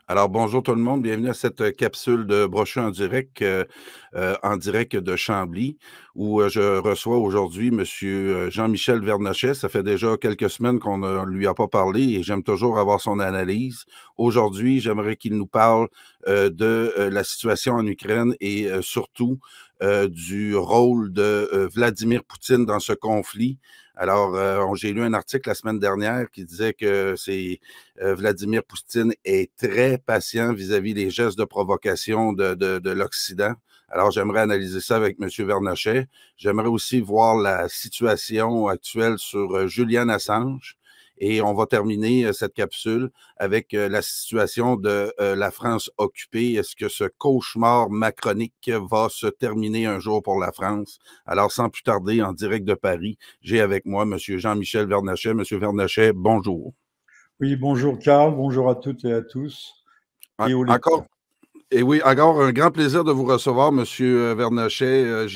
Alors, bonjour tout le monde, bienvenue à cette capsule de Brochu en direct de Chambly, où je reçois aujourd'hui M. Jean-Michel Vernochet. Ça fait déjà quelques semaines qu'on ne lui a pas parlé et j'aime toujours avoir son analyse. Aujourd'hui, j'aimerais qu'il nous parle de la situation en Ukraine et surtout du rôle de Vladimir Poutine dans ce conflit. Alors, j'ai lu un article la semaine dernière qui disait que Vladimir Poutine est très patient vis-à-vis des gestes de provocation de l'Occident. Alors, j'aimerais analyser ça avec M. Vernochet. J'aimerais aussi voir la situation actuelle sur Julian Assange. Et on va terminer cette capsule avec la situation de la France occupée. Est-ce que ce cauchemar macronique va se terminer un jour pour la France? Alors, sans plus tarder, en direct de Paris, j'ai avec moi M. Jean-Michel Vernochet. M. Vernochet, bonjour. Oui, bonjour Carl, bonjour à toutes et à tous. Et aux lecteurs. Et oui, encore un grand plaisir de vous recevoir, M. Vernochet.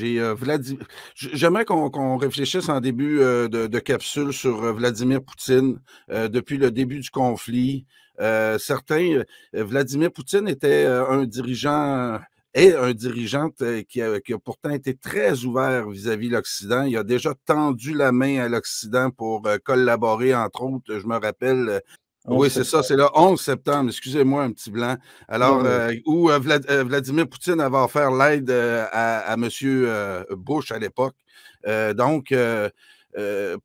J'aimerais qu'on réfléchisse en début de capsule sur Vladimir Poutine. Depuis le début du conflit, Vladimir Poutine était un dirigeant qui a pourtant été très ouvert vis-à-vis de l'Occident. Il a déjà tendu la main à l'Occident pour collaborer, entre autres, je me rappelle. Oui, c'est ça, c'est le 11 septembre, excusez-moi, un petit blanc. Alors, où Vladimir Poutine avait offert l'aide à M. Bush à l'époque.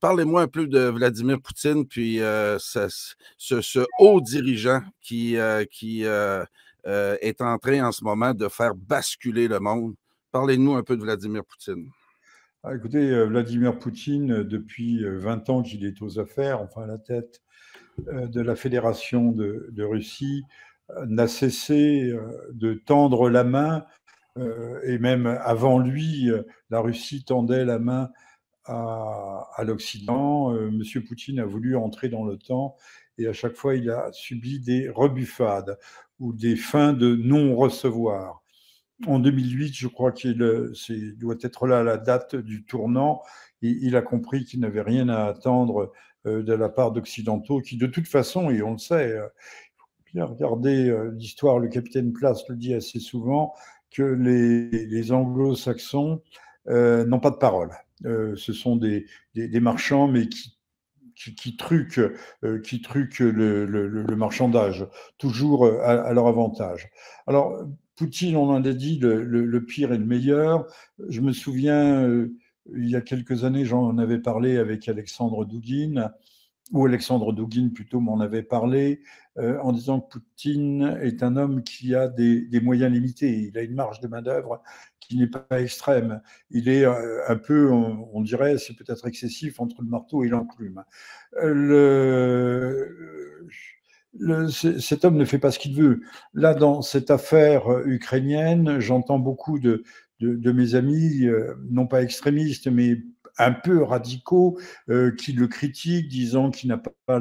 Parlez-moi un peu de Vladimir Poutine, puis ce haut dirigeant qui est en train en ce moment de faire basculer le monde. Parlez-nous un peu de Vladimir Poutine. Écoutez, Vladimir Poutine, depuis 20 ans qu'il est aux affaires, enfin à la tête de la Fédération de Russie, n'a cessé de tendre la main, et même avant lui, la Russie tendait la main à l'Occident. Monsieur Poutine a voulu entrer dans l'OTAN et à chaque fois, il a subi des rebuffades ou des fins de non-recevoir. En 2008, je crois qu'il doit être là la date du tournant. Il a compris qu'il n'avait rien à attendre de la part d'Occidentaux qui, de toute façon, et on le sait, il faut bien regarder l'histoire, le capitaine Place le dit assez souvent, que les anglo-saxons n'ont pas de parole. Ce sont des marchands, mais qui truquent le marchandage, toujours à leur avantage. Alors, Poutine, on en a dit le pire et le meilleur. Je me souviens, il y a quelques années, j'en avais parlé avec Alexandre Douguine, ou Alexandre Douguine plutôt m'en avait parlé, en disant que Poutine est un homme qui a des moyens limités. Il a une marge de manœuvre qui n'est pas extrême. Il est un peu, on dirait, c'est peut-être excessif, entre le marteau et l'enclume. Cet homme ne fait pas ce qu'il veut. Là, dans cette affaire ukrainienne, j'entends beaucoup de mes amis, non pas extrémistes, mais un peu radicaux, qui le critiquent, disant qu'il n'a pas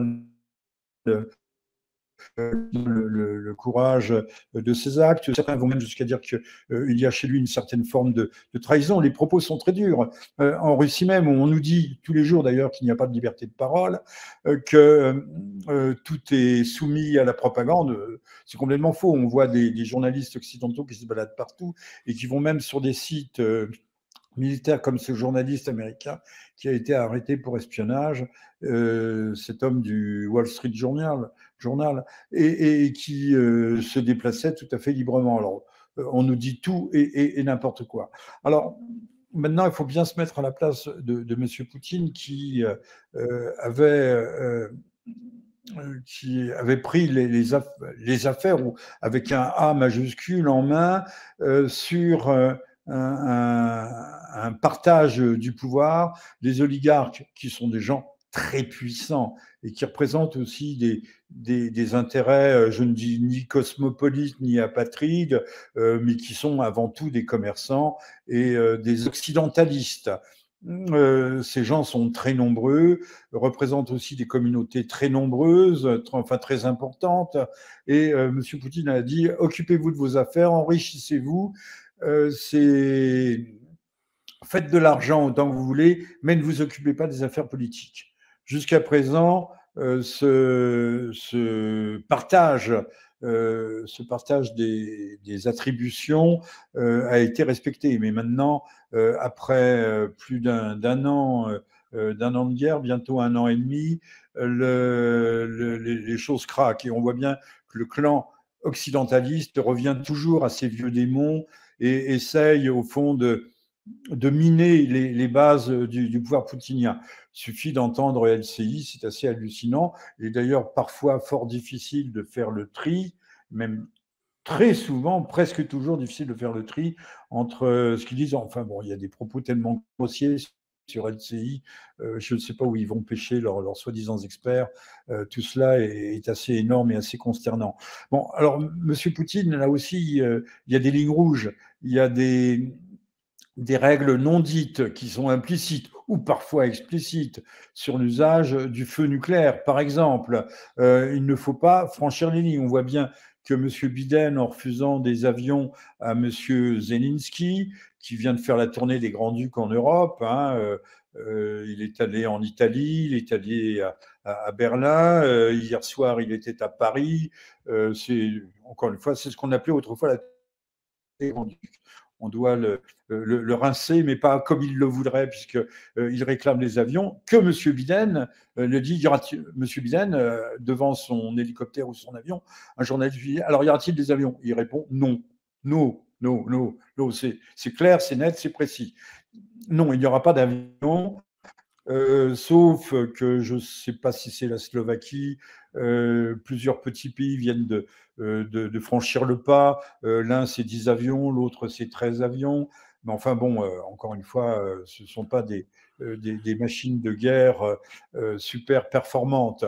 le courage de ses actes. Certains vont même jusqu'à dire qu'il y a chez lui une certaine forme de trahison. Les propos sont très durs. En Russie même, on nous dit tous les jours d'ailleurs qu'il n'y a pas de liberté de parole, que tout est soumis à la propagande. C'est complètement faux. On voit des journalistes occidentaux qui se baladent partout et qui vont même sur des sites militaire comme ce journaliste américain qui a été arrêté pour espionnage, cet homme du Wall Street Journal, et qui se déplaçait tout à fait librement. Alors, on nous dit tout et n'importe quoi. Alors, maintenant, il faut bien se mettre à la place de M. Poutine qui avait pris les affaires avec un A majuscule en main sur un partage du pouvoir, des oligarques qui sont des gens très puissants et qui représentent aussi des intérêts, je ne dis ni cosmopolites ni apatrides, mais qui sont avant tout des commerçants et des occidentalistes. Ces gens sont très nombreux, représentent aussi des communautés très nombreuses, enfin très importantes. Et M. Poutine a dit occupez-vous de vos affaires, enrichissez-vous, faites de l'argent autant que vous voulez, mais ne vous occupez pas des affaires politiques. Jusqu'à présent, ce partage des attributions a été respecté. Mais maintenant, après plus d'un an de guerre, bientôt un an et demi, les choses craquent. Et on voit bien que le clan occidentaliste revient toujours à ses vieux démons et essaye, au fond, de miner les bases du pouvoir poutinien. Il suffit d'entendre LCI, c'est assez hallucinant. Il est d'ailleurs parfois fort difficile de faire le tri, même très souvent, presque toujours difficile de faire le tri entre ce qu'ils disent. Enfin bon, il y a des propos tellement grossiers sur LCI, je ne sais pas où ils vont pêcher leurs soi-disant experts. Tout cela est assez énorme et assez consternant. Bon, alors, M. Poutine, là aussi, il y a des lignes rouges, il y a des règles non dites qui sont implicites ou parfois explicites sur l'usage du feu nucléaire. Par exemple, il ne faut pas franchir les lignes. On voit bien que M. Biden, en refusant des avions à M. Zelensky, qui vient de faire la tournée des Grands-Ducs en Europe, il est allé en Italie, il est allé à Berlin, hier soir il était à Paris. Encore une fois, c'est ce qu'on appelait autrefois la Grands-Ducs. On doit le rincer, mais pas comme il le voudrait, puisqu'il réclame les avions, que M. Biden le dit. M. Biden, devant son hélicoptère ou son avion, un journaliste lui dit alors, y aura-t-il des avions? Il répond non, non, non, non, non. C'est clair, c'est net, c'est précis. Non, il n'y aura pas d'avion. Sauf que je ne sais pas si c'est la Slovaquie, plusieurs petits pays viennent de franchir le pas. L'un, c'est 10 avions, l'autre, c'est 13 avions. Mais enfin bon, encore une fois, ce ne sont pas des machines de guerre super performantes.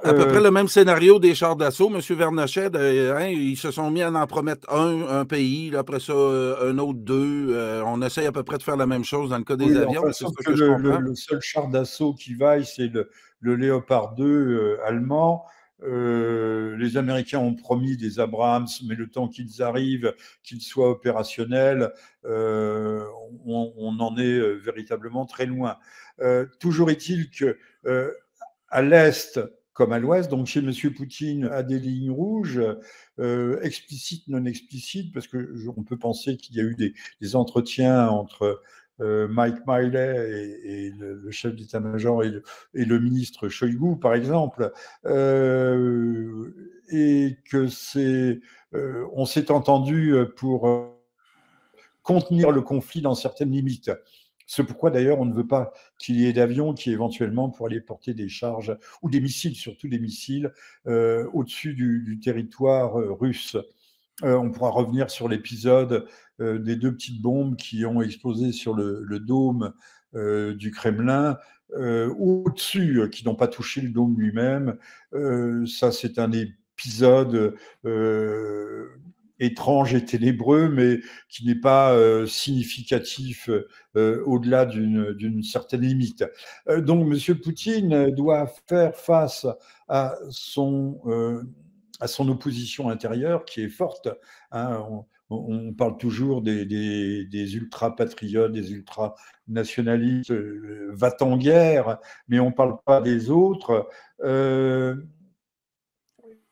À peu près le même scénario des chars d'assaut, M. Vernochet. Ils se sont mis à en promettre un pays, là, après ça, un autre, deux. On essaye à peu près de faire la même chose dans le cas des Oui, avions, enfin, c'est sauf ça que que je comprends. le seul char d'assaut qui vaille, c'est le Léopard 2 allemand. Les Américains ont promis des Abrams, mais le temps qu'ils arrivent, qu'ils soient opérationnels, on en est véritablement très loin. Toujours est-il que à l'Est comme à l'Ouest, donc chez M. Poutine, a des lignes rouges, explicites, non explicites, parce qu'on peut penser qu'il y a eu des entretiens entre Mike Miley et le chef d'état-major et le ministre Shoigu, par exemple, et que on s'est entendu pour contenir le conflit dans certaines limites. C'est pourquoi d'ailleurs on ne veut pas qu'il y ait d'avions qui éventuellement pour aller porter des charges ou des missiles, surtout des missiles, au-dessus du territoire russe. On pourra revenir sur l'épisode des deux petites bombes qui ont explosé sur le dôme du Kremlin, au-dessus, qui n'ont pas touché le dôme lui-même. Ça, c'est un épisode étrange et ténébreux, mais qui n'est pas significatif au-delà d'une certaine limite. Donc, M. Poutine doit faire face à son opposition intérieure qui est forte. Hein. On parle toujours des ultra-patriotes, des ultra-nationalistes, va-t-en-guerre, mais on ne parle pas des autres.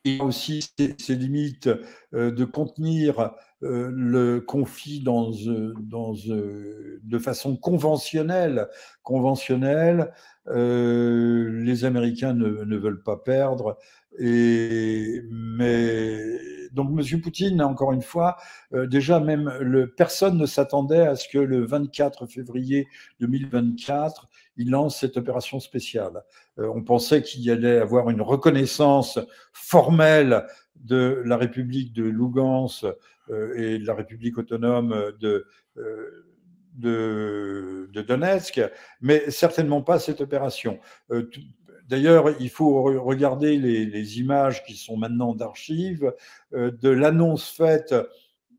Il y a aussi ces limites de contenir le conflit de façon conventionnelle. Les Américains ne veulent pas perdre. Donc M. Poutine, encore une fois, déjà même personne ne s'attendait à ce que le 24 février 2024, il lance cette opération spéciale. On pensait qu'il y allait avoir une reconnaissance formelle de la République de Lugansk et de la République autonome de Donetsk, mais certainement pas cette opération. D'ailleurs, il faut regarder les images qui sont maintenant d'archives de l'annonce faite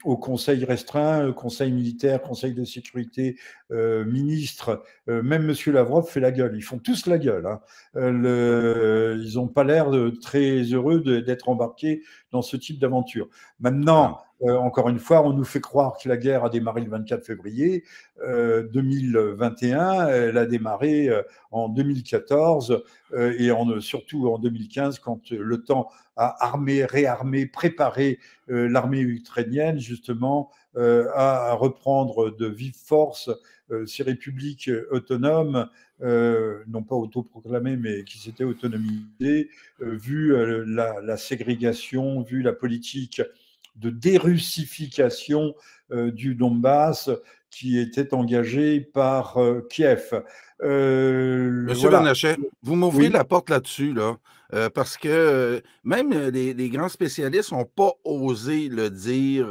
au conseil restreint, conseil militaire, conseil de sécurité, ministre, même M. Lavrov fait la gueule. Ils font tous la gueule. Hein. Ils n'ont pas l'air très heureux d'être embarqués dans ce type d'aventure. Maintenant, encore une fois, on nous fait croire que la guerre a démarré le 24 février 2021. Elle a démarré en 2014 et surtout en 2015, quand l'OTAN a armé, réarmé, préparé l'armée ukrainienne justement à reprendre de vive force ces républiques autonomes, non pas autoproclamées, mais qui s'étaient autonomisées, vu la ségrégation, vu la politique de dérussification du Donbass qui était engagée par Kiev. Monsieur Voilà. Vernachet, vous m'ouvrez Oui. la porte là-dessus, là, parce que même les grands spécialistes n'ont pas osé le dire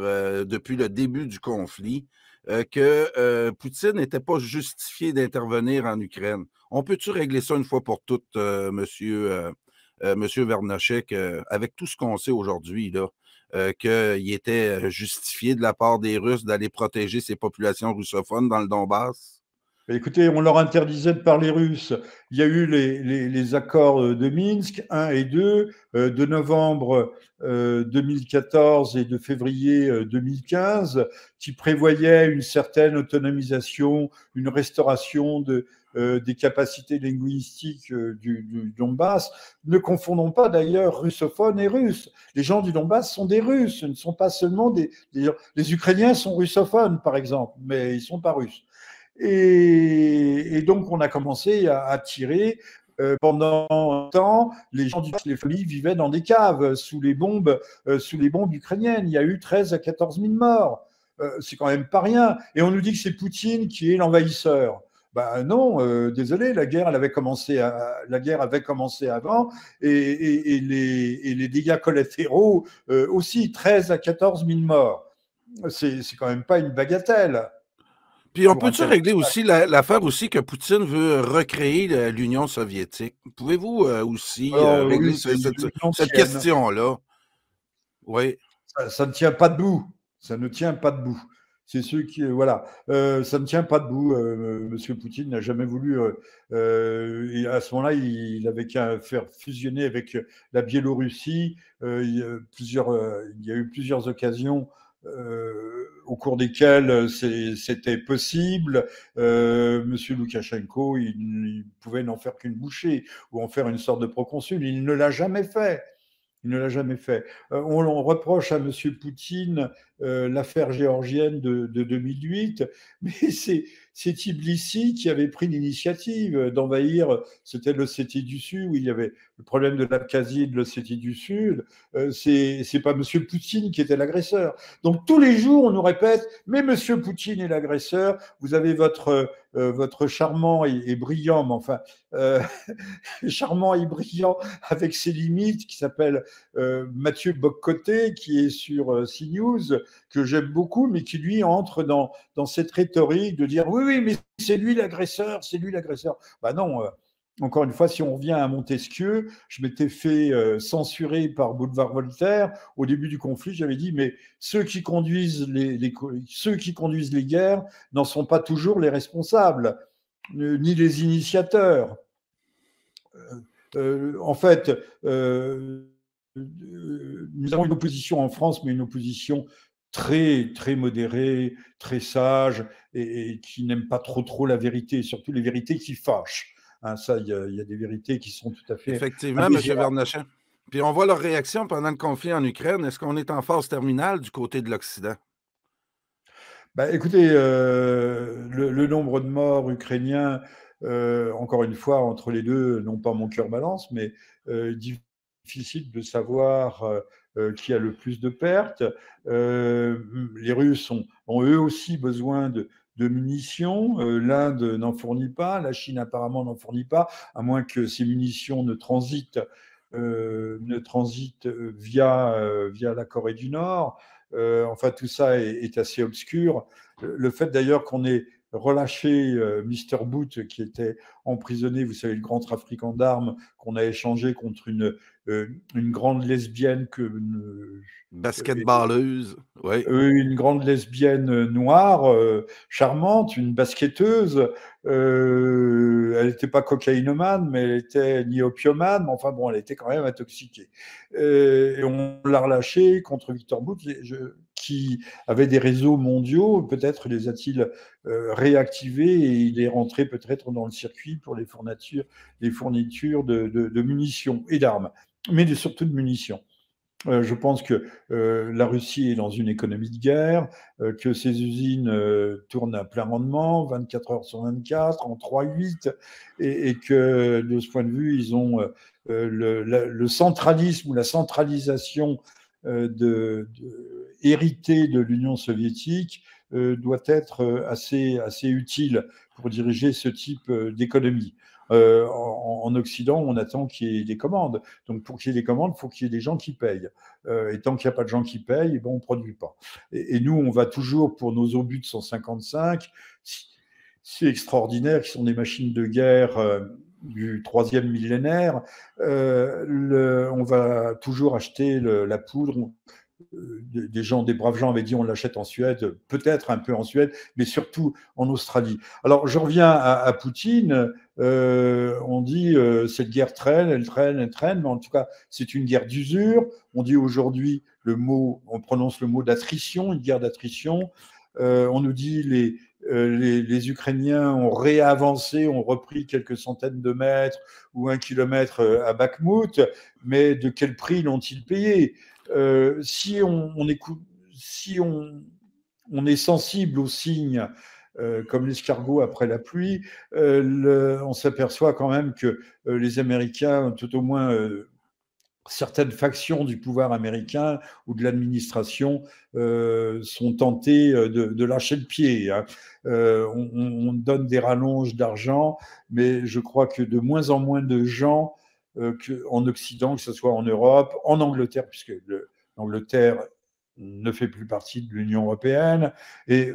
depuis le début du conflit, que Poutine n'était pas justifié d'intervenir en Ukraine. On peut-tu régler ça une fois pour toutes, monsieur Vernachet, avec tout ce qu'on sait aujourd'hui, là, qu'il était justifié de la part des Russes d'aller protéger ces populations russophones dans le Donbass? Écoutez, on leur interdisait de parler russe. Il y a eu les accords de Minsk 1 et 2 de novembre 2014 et de février 2015 qui prévoyaient une certaine autonomisation, une restauration des capacités linguistiques du Donbass. Ne confondons pas d'ailleurs russophones et russes. Les gens du Donbass sont des Russes, ce ne sont pas seulement les Ukrainiens sont russophones, par exemple, mais ils ne sont pas russes. Et donc, on a commencé à tirer. Pendant un temps, les gens les familles vivaient dans des caves sous les bombes ukrainiennes. Il y a eu 13 à 14 000 morts. C'est quand même pas rien. Et on nous dit que c'est Poutine qui est l'envahisseur. Ben non, désolé, la guerre avait commencé avant et les dégâts collatéraux aussi, 13 à 14 000 morts. C'est quand même pas une bagatelle. Puis on Pour peut-tu interroger. régler aussi l'affaire aussi que Poutine veut recréer l'Union soviétique? Pouvez-vous aussi Alors oui, régler c'est une cette ancienne. question-là? Oui. Ça ne tient pas debout. Ça ne tient pas debout. C'est ceux qui, voilà, ça ne tient pas debout. Monsieur Poutine n'a jamais voulu. Et à ce moment-là, il avait qu'à faire fusionner avec la Biélorussie. Il y a eu plusieurs occasions au cours desquelles c'était possible. Monsieur Loukachenko, il pouvait n'en faire qu'une bouchée ou en faire une sorte de proconsul. Il ne l'a jamais fait. Il ne l'a jamais fait. On reproche à M. Poutine l'affaire géorgienne de 2008, mais c'est Tbilissi qui avait pris l'initiative d'envahir, c'était l'Ossétie du Sud, où il y avait le problème de l'Abkhazie et de l'Ossétie du Sud. C'est pas M. Poutine qui était l'agresseur. Donc tous les jours, on nous répète, mais M. Poutine est l'agresseur, vous avez votre charmant et brillant, mais enfin, charmant et brillant avec ses limites, qui s'appelle Mathieu Boccoté, qui est sur CNews, que j'aime beaucoup, mais qui lui entre dans cette rhétorique de dire oui, mais c'est lui l'agresseur, c'est lui l'agresseur. Bah non. Encore une fois, si on revient à Montesquieu, je m'étais fait censurer par Boulevard Voltaire. Au début du conflit, j'avais dit, mais ceux qui conduisent les guerres n'en sont pas toujours les responsables, ni les initiateurs. En fait, nous avons une opposition en France, mais une opposition très, très modérée, très sage, et qui n'aime pas trop la vérité, surtout les vérités qui fâchent. Hein, ça, il y a des vérités qui sont tout à fait Effectivement, M. indésirables. Vernachet. Puis on voit leur réaction pendant le conflit en Ukraine. Est-ce qu'on est en phase terminale du côté de l'Occident? Bah, écoutez, le nombre de morts ukrainiens, encore une fois, entre les deux, non pas mon cœur balance, mais difficile de savoir qui a le plus de pertes. Les Russes ont eux aussi besoin de munitions. L'Inde n'en fournit pas, la Chine apparemment n'en fournit pas, à moins que ces munitions ne transitent via la Corée du Nord. Enfin, tout ça est assez obscur. Le fait d'ailleurs qu'on ait relâché Mr. Boot, qui était emprisonné, vous savez, le grand trafiquant d'armes qu'on a échangé contre une grande lesbienne Basketballeuse, oui. une grande lesbienne noire, charmante, une basketteuse. Elle n'était pas cocaïnomane, mais elle était ni opiomane, mais enfin bon, elle était quand même intoxiquée. Et on l'a relâchée contre Victor Bout, qui avait des réseaux mondiaux. Peut-être les a-t-il réactivés et il est rentré peut-être dans le circuit pour les fournitures de munitions et d'armes, mais surtout de munitions. Je pense que la Russie est dans une économie de guerre, que ses usines tournent à plein rendement, 24 heures sur 24, en 3-8, et que de ce point de vue, ils ont le centralisme ou la centralisation héritée de l'Union soviétique doit être assez utile pour diriger ce type d'économie. En Occident, on attend qu'il y ait des commandes. Donc, pour qu'il y ait des commandes, il faut qu'il y ait des gens qui payent. Et tant qu'il n'y a pas de gens qui payent, on ne produit pas. Et nous, on va toujours pour nos obus de 155. C'est extraordinaire, qui sont des machines de guerre du 3e millénaire. On va toujours acheter la poudre. Des braves gens avaient dit on l'achète en Suède, peut-être un peu en Suède, mais surtout en Australie. Alors je reviens à Poutine. On dit cette guerre traîne, elle traîne, elle traîne, mais en tout cas c'est une guerre d'usure. On dit aujourd'hui on prononce le mot d'attrition, une guerre d'attrition. On nous dit les Ukrainiens ont réavancé, ont repris quelques centaines de mètres ou 1 kilomètre à Bakhmout, mais de quel prix l'ont-ils payé? Si on est sensible aux signes, comme l'escargot après la pluie, on s'aperçoit quand même que les Américains, tout au moins certaines factions du pouvoir américain ou de l'administration sont tentés de lâcher le pied. Hein. On donne des rallonges d'argent, mais je crois que de moins en moins de gens en Occident, que ce soit en Europe, en Angleterre, puisque l'Angleterre ne fait plus partie de l'Union européenne, et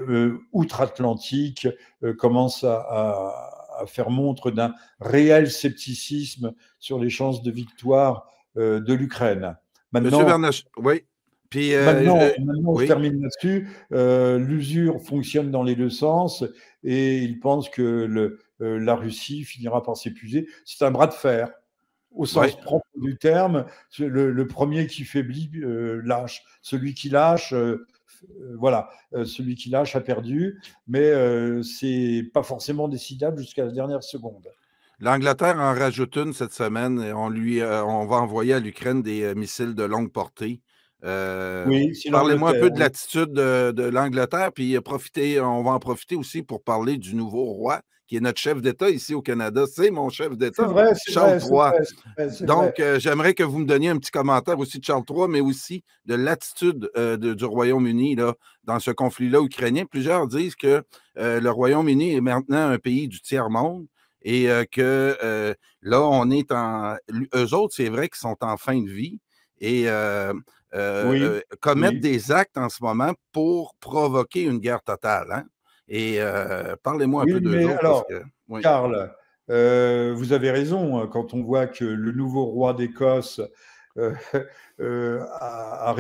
outre-Atlantique commence à faire montre d'un réel scepticisme sur les chances de victoire de l'Ukraine. Monsieur Maintenant, Bernach, oui. Puis, maintenant, je oui. termine là-dessus. L'usure fonctionne dans les deux sens et il pense que la Russie finira par s'épuiser. C'est un bras de fer. Au sens propre du terme, le premier qui faiblit lâche. Celui qui lâche, celui qui lâche a perdu, mais c'est pas forcément décidable jusqu'à la dernière seconde. L'Angleterre en rajoute une cette semaine. On va envoyer à l'Ukraine des missiles de longue portée. Oui, c'est Parlez-moi un l'Angleterre. peu de l'attitude de l'Angleterre, puis on va en profiter aussi pour parler du nouveau roi, qui est notre chef d'État ici au Canada. C'est mon chef C'est d'État, vrai, Charles III. c'est Donc, vrai. j'aimerais que vous me donniez un petit commentaire aussi de Charles III, mais aussi de l'attitude du Royaume-Uni dans ce conflit-là ukrainien. Plusieurs disent que le Royaume-Uni est maintenant un pays du tiers-monde et que là, on est eux autres, c'est vrai qu'ils sont en fin de vie et Oui, commettent oui. des actes en ce moment pour provoquer une guerre totale. Hein? Et parlez-moi un Oui, peu d'eux mais autres parce alors, que. Oui. Karl, vous avez raison, quand on voit que le nouveau roi d'Écosse euh, a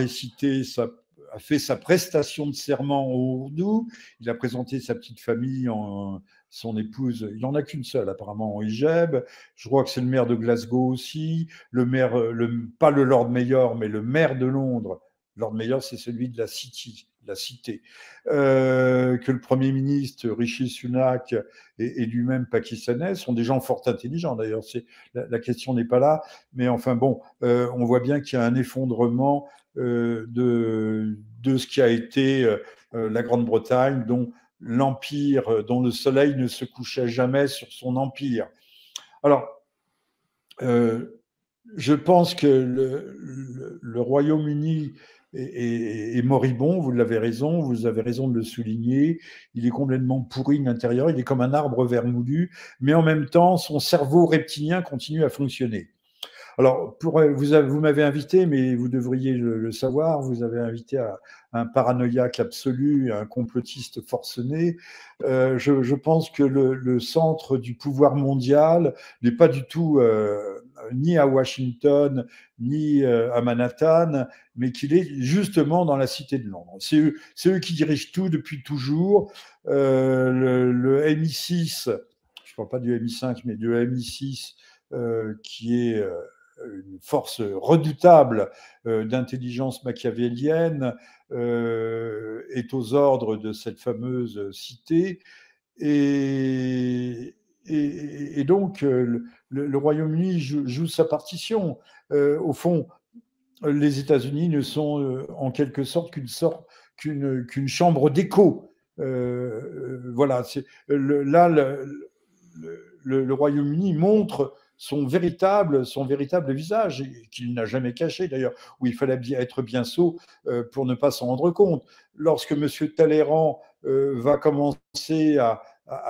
fait sa prestation de serment au Ourdou, il a présenté sa petite famille, son épouse, il n'en a qu'une seule apparemment en hijab, je crois que c'est le maire de Glasgow aussi, pas le Lord Mayor, mais le maire de Londres. Lord Mayor, c'est celui de la cité. Que le Premier ministre Rishi Sunak et lui-même pakistanais sont des gens fort intelligents. D'ailleurs, la question n'est pas là. Mais enfin bon, on voit bien qu'il y a un effondrement de ce qui a été la Grande-Bretagne, dont l'empire, dont le soleil ne se couchait jamais sur son empire. Alors, je pense que le Royaume-Uni est moribond, vous avez raison de le souligner. Il est complètement pourri de l'intérieur, il est comme un arbre vermoulu, mais en même temps, son cerveau reptilien continue à fonctionner. Alors, vous m'avez invité, mais vous devriez le savoir, vous avez invité à un paranoïaque absolu, à un complotiste forcené. Je pense que le centre du pouvoir mondial n'est pas du tout ni à Washington, ni à Manhattan, mais qu'il est justement dans la Cité de Londres. C'est eux qui dirigent tout depuis toujours. Le MI6, je ne parle pas du MI5, mais du MI6, qui est une force redoutable d'intelligence machiavélienne, est aux ordres de cette fameuse cité. Et donc, le Royaume-Uni joue sa partition. Au fond, les États-Unis ne sont en quelque sorte qu'une chambre d'écho. Voilà, là, le Royaume-Uni montre son véritable visage, qu'il n'a jamais caché d'ailleurs, où il fallait être bien sot pour ne pas s'en rendre compte. Lorsque M. Talleyrand va commencer à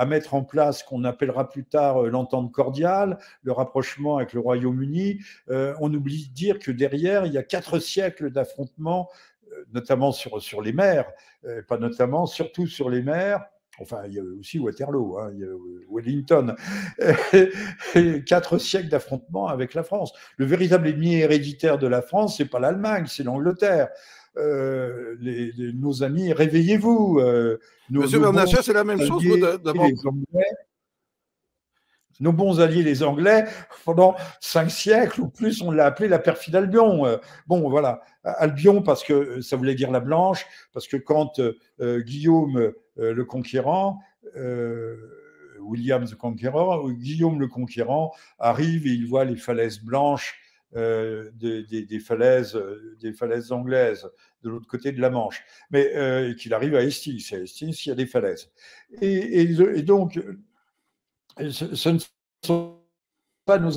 mettre en place ce qu'on appellera plus tard l'entente cordiale, le rapprochement avec le Royaume-Uni, on oublie de dire que derrière, il y a 4 siècles d'affrontements, notamment sur les mers, pas notamment, surtout sur les mers. Enfin, il y a aussi Waterloo, hein, il y a Wellington. 4 siècles d'affrontements avec la France. Le véritable ennemi héréditaire de la France, c'est pas l'Allemagne, c'est l'Angleterre. Nos amis, réveillez-vous. Monsieur Vernachet, c'est la même chose. Nos bons alliés, les Anglais, pendant 5 siècles ou plus, on l'a appelé la perfide Albion. Bon, voilà, Albion parce que ça voulait dire la blanche, parce que quand Guillaume le Conquérant, William the Conqueror, Guillaume le Conquérant arrive et il voit les falaises blanches des falaises anglaises de l'autre côté de la Manche, mais qu'il arrive à Hastings. À Hastings, il y a des falaises. Et donc, ce ne sont pas nos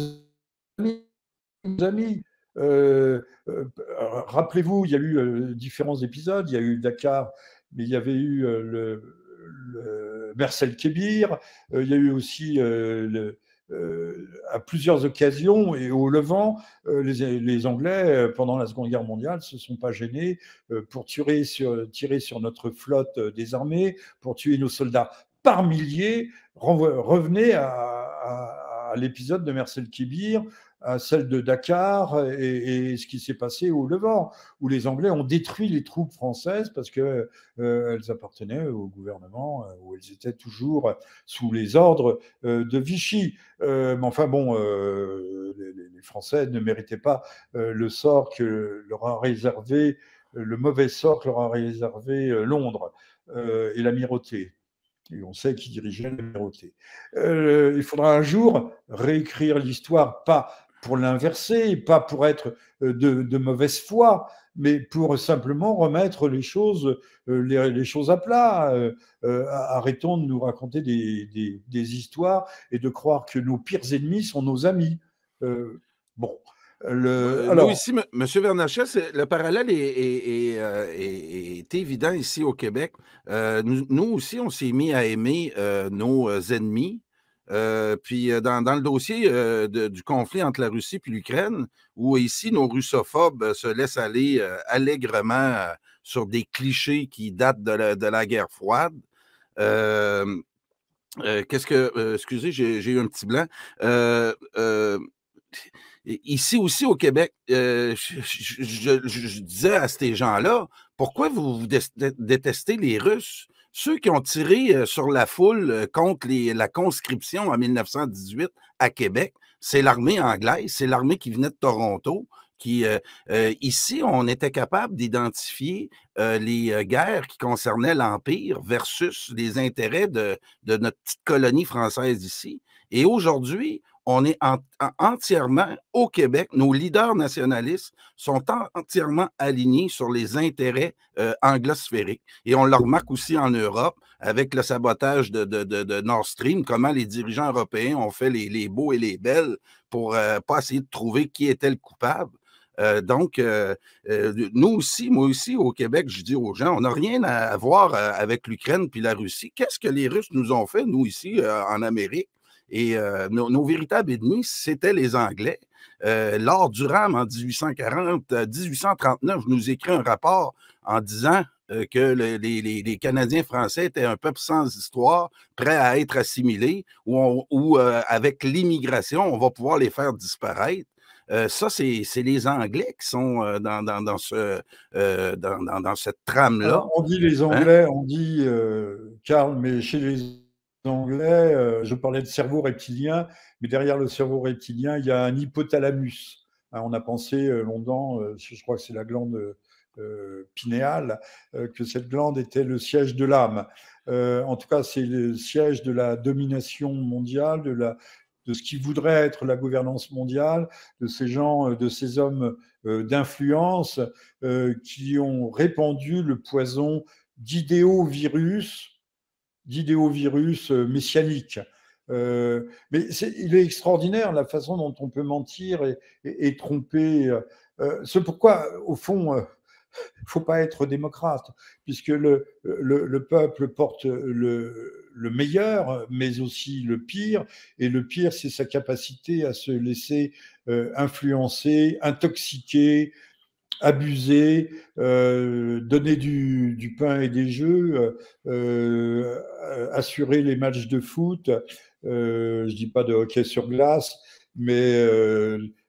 amis. Rappelez-vous, il y a eu différents épisodes. Il y a eu Dakar, mais il y avait eu le Mersel Kébir. Il y a eu aussi à plusieurs occasions et au Levant, les Anglais, pendant la Seconde Guerre mondiale, ne se sont pas gênés pour tirer sur notre flotte désarmée, pour tuer nos soldats par milliers. Revenez à l'épisode de Mersel Kébir, à celle de Dakar et ce qui s'est passé au Levant, où les Anglais ont détruit les troupes françaises parce qu'elles appartenaient au gouvernement, où elles étaient toujours sous les ordres de Vichy. Mais enfin bon, les Français ne méritaient pas le sort que leur a réservé, le mauvais sort que leur a réservé Londres et l'Amirauté. Et on sait qui dirigeait l'Amirauté. Il faudra un jour réécrire l'histoire, pas pour l'inverser, pas pour être de mauvaise foi, mais pour simplement remettre les choses à plat. Arrêtons de nous raconter des histoires et de croire que nos pires ennemis sont nos amis. Bon. Nous, ici, M. Vernachet, le parallèle est évident ici au Québec. Nous aussi, on s'est mis à aimer nos ennemis. Puis dans le dossier du conflit entre la Russie et l'Ukraine, où ici, nos russophobes se laissent aller allègrement sur des clichés qui datent de la guerre froide. Excusez, j'ai eu un petit blanc. Ici aussi au Québec, je disais à ces gens-là, pourquoi vous détestez les Russes? Ceux qui ont tiré sur la foule contre la conscription en 1918 à Québec, c'est l'armée anglaise, c'est l'armée qui venait de Toronto. Ici, on était capable d'identifier les guerres qui concernaient l'Empire versus les intérêts de notre petite colonie française ici. Et aujourd'hui, on est entièrement au Québec, nos leaders nationalistes sont entièrement alignés sur les intérêts anglosphériques. Et on le remarque aussi en Europe avec le sabotage de Nord Stream, comment les dirigeants européens ont fait les beaux et les belles pour pas essayer de trouver qui était le coupable. Donc, nous aussi, moi aussi, au Québec, je dis aux gens, on n'a rien à voir avec l'Ukraine puis la Russie. Qu'est-ce que les Russes nous ont fait, nous, ici, en Amérique? Et nos véritables ennemis, c'était les Anglais. Lord Durham, en 1839, nous écrit un rapport en disant que les Canadiens français étaient un peuple sans histoire, prêt à être assimilés, où avec l'immigration, on va pouvoir les faire disparaître. Ça, c'est les Anglais qui sont dans cette trame-là. On dit les Hein? Anglais, on dit, Karl, mais chez les Anglais, je parlais de cerveau reptilien, mais derrière le cerveau reptilien, il y a un hypothalamus. Hein, on a pensé longtemps, je crois que c'est la glande pinéale, que cette glande était le siège de l'âme. En tout cas, c'est le siège de la domination mondiale, de ce qui voudrait être la gouvernance mondiale, de ces gens, de ces hommes d'influence qui ont répandu le poison d'idéovirus messianiques. Mais il est extraordinaire la façon dont on peut mentir et tromper. C'est pourquoi, au fond, il ne faut pas être démocrate, puisque le peuple porte le meilleur, mais aussi le pire. Et le pire, c'est sa capacité à se laisser influencer, intoxiquer, abuser, donner du pain et des jeux, assurer les matchs de foot, je ne dis pas de hockey sur glace, mais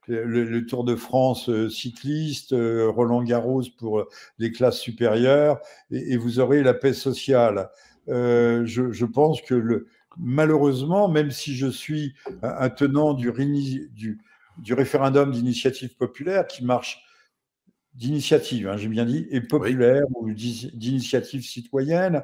le Tour de France cycliste, Roland Garros pour les classes supérieures, et vous aurez la paix sociale. Je pense que malheureusement, même si je suis un tenant du référendum d'initiative populaire qui marche, d'initiative, hein, j'ai bien dit, et populaire, oui, ou d'initiative citoyenne,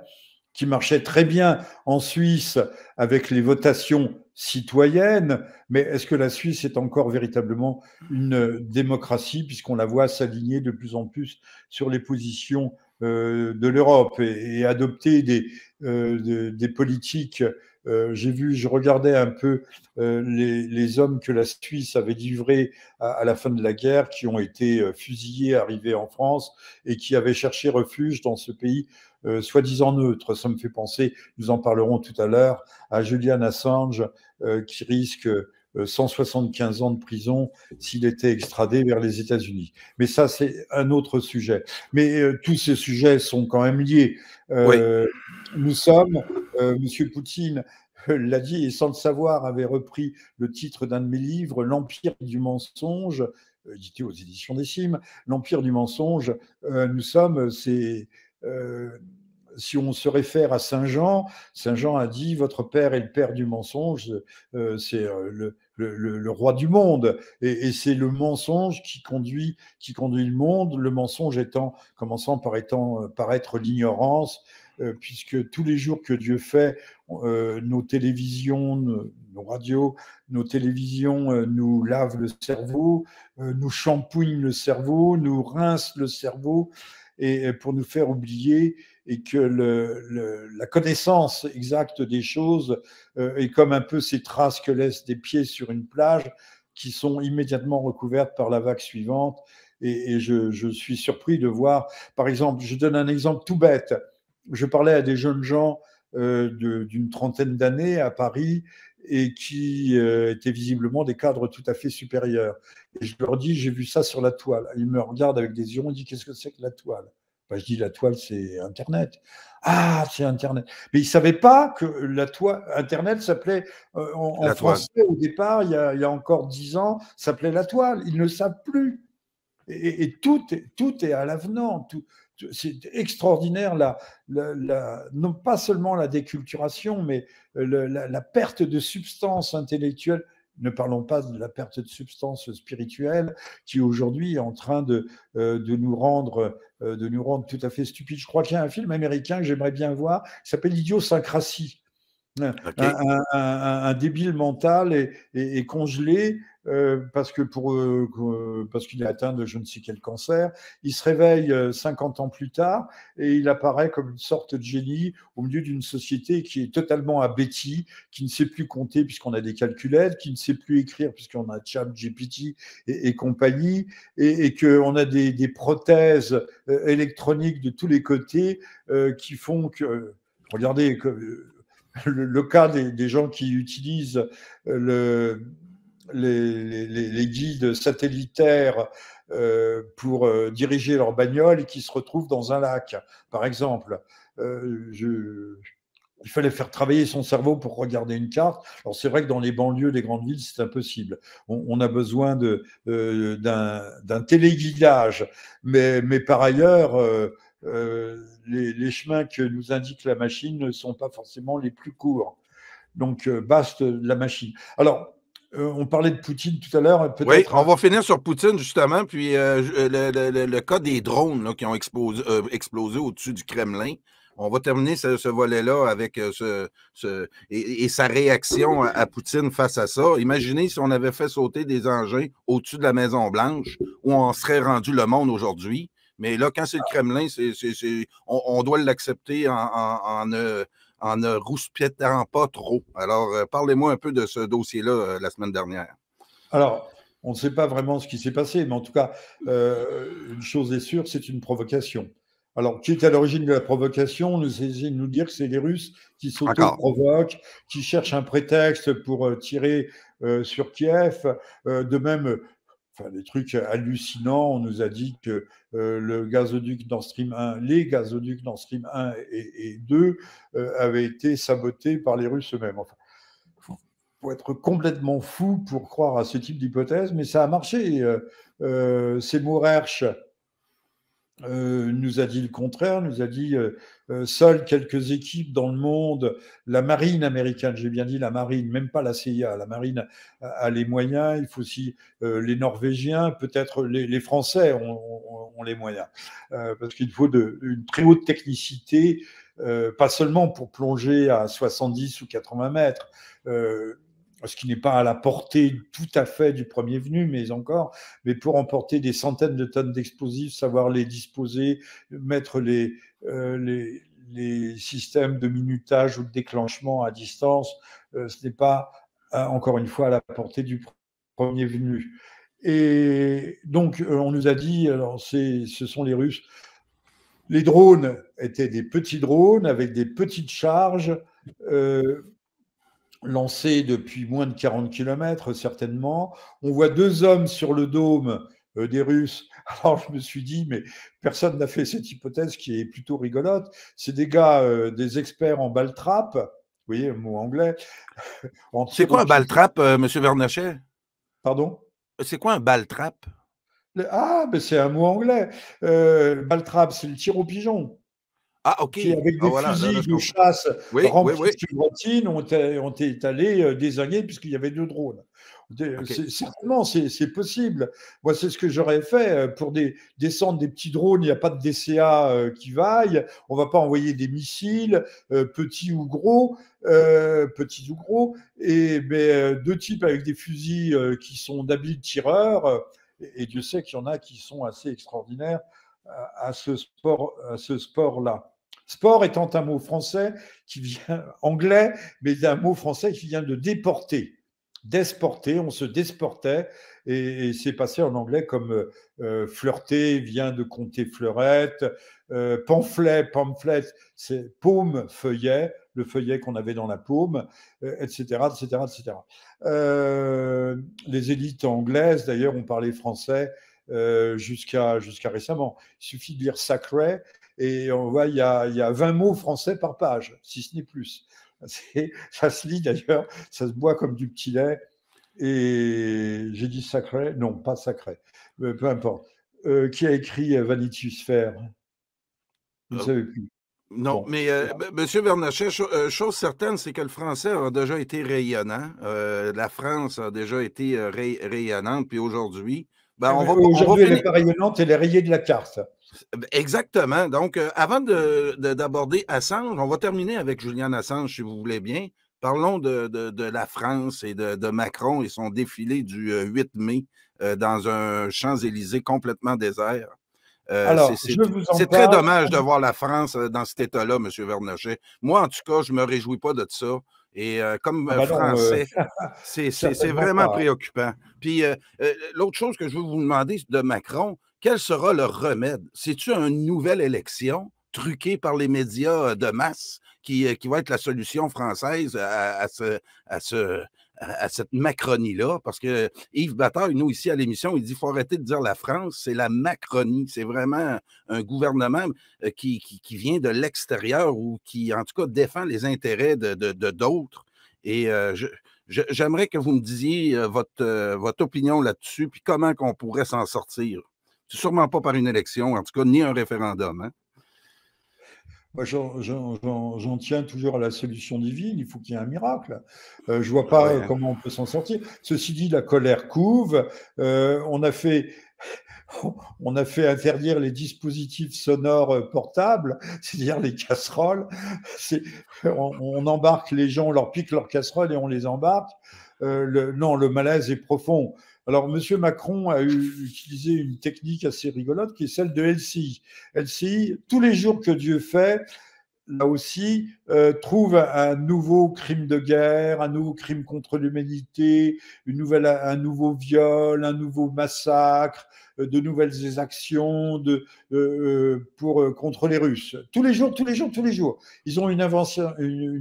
qui marchait très bien en Suisse avec les votations citoyennes, mais est-ce que la Suisse est encore véritablement une démocratie, puisqu'on la voit s'aligner de plus en plus sur les positions de l'Europe et adopter des politiques. Je regardais un peu les hommes que la Suisse avait livrés à la fin de la guerre, qui ont été fusillés, arrivés en France, et qui avaient cherché refuge dans ce pays soi-disant neutre. Ça me fait penser, nous en parlerons tout à l'heure, à Julian Assange, qui risque 175 ans de prison s'il était extradé vers les États-Unis. Mais ça, c'est un autre sujet. Mais tous ces sujets sont quand même liés. Oui. Nous sommes, Monsieur Poutine l'a dit, et sans le savoir, avait repris le titre d'un de mes livres, L'Empire du mensonge, édité aux éditions des Cimes. L'Empire du mensonge, nous sommes, si on se réfère à Saint Jean, Saint Jean a dit, votre père est le père du mensonge, c'est le roi du monde, et c'est le mensonge qui conduit le monde, le mensonge commençant par être l'ignorance, puisque tous les jours que Dieu fait, nos télévisions, nos radios, nos télévisions nous lavent le cerveau, nous shampouignent le cerveau, nous rincent le cerveau, et pour nous faire oublier, et que la connaissance exacte des choses est comme un peu ces traces que laissent des pieds sur une plage qui sont immédiatement recouvertes par la vague suivante. Et je suis surpris de voir, par exemple, je donne un exemple tout bête. Je parlais à des jeunes gens d'une trentaine d'années à Paris et qui étaient visiblement des cadres tout à fait supérieurs. Et je leur dis, j'ai vu ça sur la toile. Ils me regardent avec des yeux, ils me disent, qu'est-ce que c'est que la toile? Ben, je dis, la toile, c'est Internet. Ah, c'est Internet. Mais ils ne savaient pas que la toile, Internet s'appelait, en français, au départ, il y a encore 10 ans, s'appelait la toile. Ils ne savent plus. Et tout est à l'avenant. C'est extraordinaire, non pas seulement la déculturation, mais la perte de substance intellectuelle. Ne parlons pas de la perte de substance spirituelle qui aujourd'hui est en train de nous rendre tout à fait stupides. Je crois qu'il y a un film américain que j'aimerais bien voir qui s'appelle Idiosyncrasie. Okay. Un débile mental est congelé parce qu'il est atteint de je ne sais quel cancer. Il se réveille 50 ans plus tard et il apparaît comme une sorte de génie au milieu d'une société qui est totalement abétie, qui ne sait plus compter puisqu'on a des calculettes, qui ne sait plus écrire puisqu'on a ChatGPT et compagnie, et qu'on a des prothèses électroniques de tous les côtés qui font que, regardez, le cas des gens qui utilisent le, les guides satellitaires pour diriger leur bagnole et qui se retrouvent dans un lac, par exemple. Il fallait faire travailler son cerveau pour regarder une carte. Alors c'est vrai que dans les banlieues des grandes villes, c'est impossible. On a besoin d'un téléguidage, mais par ailleurs, les chemins que nous indique la machine ne sont pas forcément les plus courts. Donc, baste la machine. Alors, on parlait de Poutine tout à l'heure, Oui, peut-être. on va finir sur Poutine, justement, puis le cas des drones là, qui ont explosé au-dessus du Kremlin. On va terminer ce volet-là avec et sa réaction à Poutine face à ça. Imaginez si on avait fait sauter des engins au-dessus de la Maison-Blanche, où on serait rendu le monde aujourd'hui. Mais là, quand c'est le Kremlin, on doit l'accepter en ne rouspétant pas trop. Alors, parlez-moi un peu de ce dossier-là la semaine dernière. Alors, on ne sait pas vraiment ce qui s'est passé, mais en tout cas, une chose est sûre, c'est une provocation. Alors, qui est à l'origine de la provocation? On essaie de nous dire que c'est les Russes qui Encore. s'auto-provoquent, qui cherchent un prétexte pour tirer sur Kiev. De même, enfin, des trucs hallucinants. On nous a dit que le gazoduc Nord Stream 1, les gazoducs Nord Stream 1 et 2 avaient été sabotés par les Russes eux-mêmes. Enfin, faut être complètement fou pour croire à ce type d'hypothèse, mais ça a marché. Seymour Hersh nous a dit le contraire, nous a dit seules quelques équipes dans le monde, la marine américaine, j'ai bien dit la marine, même pas la CIA, la marine a les moyens, il faut aussi les Norvégiens, peut-être les Français ont les moyens, parce qu'il faut une très haute technicité, pas seulement pour plonger à 70 ou 80 mètres, ce qui n'est pas à la portée tout à fait du premier venu, mais pour emporter des centaines de tonnes d'explosifs, savoir les disposer, mettre les systèmes de minutage ou de déclenchement à distance, ce n'est pas, encore une fois, à la portée du premier venu. Et donc, on nous a dit, alors ce sont les Russes, les drones étaient des petits drones avec des petites charges, lancé depuis moins de 40 km, certainement. On voit 2 hommes sur le dôme des Russes. Alors, je me suis dit, mais personne n'a fait cette hypothèse qui est plutôt rigolote. C'est des gars, des experts en balle trappe. Vous voyez, un mot anglais. En C'est tir quoi au un pied. ball-trap, M. Vernachet? Pardon? C'est quoi un ball-trap? Ah, mais c'est un mot anglais. Balle trappe, c'est le tir au pigeon. Ah, OK. Qui, avec Ah, des voilà, là, fusils je de comprends. chasse Oui, oui, remplis oui. de fibrotine, ont été allés désigner puisqu'il y avait 2 drones. OK. Certainement, c'est possible. Moi, c'est ce que j'aurais fait pour descendre des petits drones. Il n'y a pas de DCA qui vaille. On ne va pas envoyer des missiles, petits ou gros, mais 2 types avec des fusils qui sont d'habiles tireurs. Et Dieu sait qu'il y en a qui sont assez extraordinaires à ce sport-là. Sport étant un mot français qui vient anglais, mais un mot français qui vient de déporter. Desporter, on se desportait, et c'est passé en anglais comme flirter vient de compter fleurette, pamphlet, c'est paume, feuillet, le feuillet qu'on avait dans la paume, etc., etc., etc. Les élites anglaises, d'ailleurs, ont parlé français jusqu'à récemment. Il suffit de lire Sacré et on voit il y a 20 mots français par page, si ce n'est plus. Ça se lit d'ailleurs, ça se boit comme du petit lait. Et j'ai dit Sacré, non, pas Sacré, peu importe. Qui a écrit Vanity Fair? Vous ne Euh, savez plus. non, Bon. mais M. Vernachet, chose certaine, c'est que le français a déjà été rayonnant. La France a déjà été rayonnante. Puis aujourd'hui, ben, on va Aujourd'hui, elle n'est finir. pas rayonnante, elle est rayée de la carte. Exactement. Donc, avant d'aborder Assange, on va terminer avec Julian Assange, si vous voulez bien. Parlons de la France et de Macron et son défilé du 8 mai dans un Champs-Élysées complètement désert. Alors, je vous en C'est très parle. dommage de voir la France dans cet état-là, M. Vernochet. Moi, en tout cas, je ne me réjouis pas de ça. Et comme Ah ben non, Français, c'est certainement vraiment pas. préoccupant. Puis, l'autre chose que je veux vous demander de Macron, quel sera le remède? C'est-tu une nouvelle élection truquée par les médias de masse qui va être la solution française à cette Macronie-là, parce que Yves Bataille, nous, ici à l'émission, il dit qu'il faut arrêter de dire la France, c'est la Macronie. C'est vraiment un gouvernement qui vient de l'extérieur ou qui, en tout cas, défend les intérêts de d'autres. Et j'aimerais que vous me disiez votre opinion là-dessus, puis comment qu'on pourrait s'en sortir. C'est sûrement pas par une élection, en tout cas, ni un référendum. Hein? Moi, j'en tiens toujours à la solution divine. Il faut qu'il y ait un miracle. Je vois pas Ouais, hein? comment on peut s'en sortir. Ceci dit, la colère couve. On a fait interdire les dispositifs sonores portables, c'est-à-dire les casseroles. On embarque les gens, on leur pique leurs casseroles et on les embarque. Non, le malaise est profond. Alors, M. Macron a utilisé une technique assez rigolote qui est celle de LCI. LCI, tous les jours que Dieu fait, là aussi, trouve un nouveau crime de guerre, un nouveau crime contre l'humanité, un nouveau viol, un nouveau massacre, de nouvelles exactions contre les Russes. Tous les jours, tous les jours, tous les jours. Ils ont une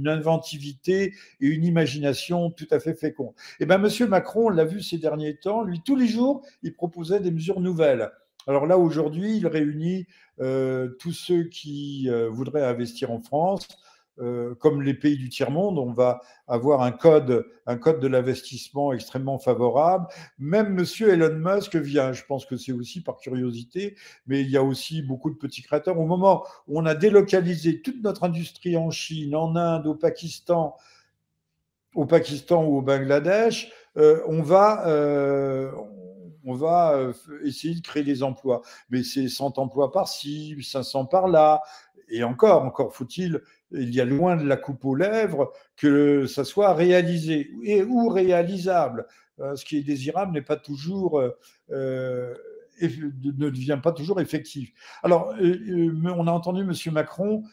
inventivité et une imagination tout à fait féconde. Et bien, M. Macron, on l'a vu ces derniers temps, lui, tous les jours, il proposait des mesures nouvelles. Alors là, aujourd'hui, il réunit tous ceux qui voudraient investir en France. Comme les pays du tiers-monde, on va avoir un code de l'investissement extrêmement favorable. Même M. Elon Musk vient, je pense que c'est aussi par curiosité, mais il y a aussi beaucoup de petits créateurs. Au moment où on a délocalisé toute notre industrie en Chine, en Inde, au Pakistan ou au Bangladesh, on va essayer de créer des emplois. Mais c'est 100 emplois par-ci, 500 par-là. Et encore faut-il, il y a loin de la coupe aux lèvres que ça soit réalisé ou réalisable. Ce qui est désirable n'est pas toujours ne devient pas toujours effectif. Alors, on a entendu M. Macron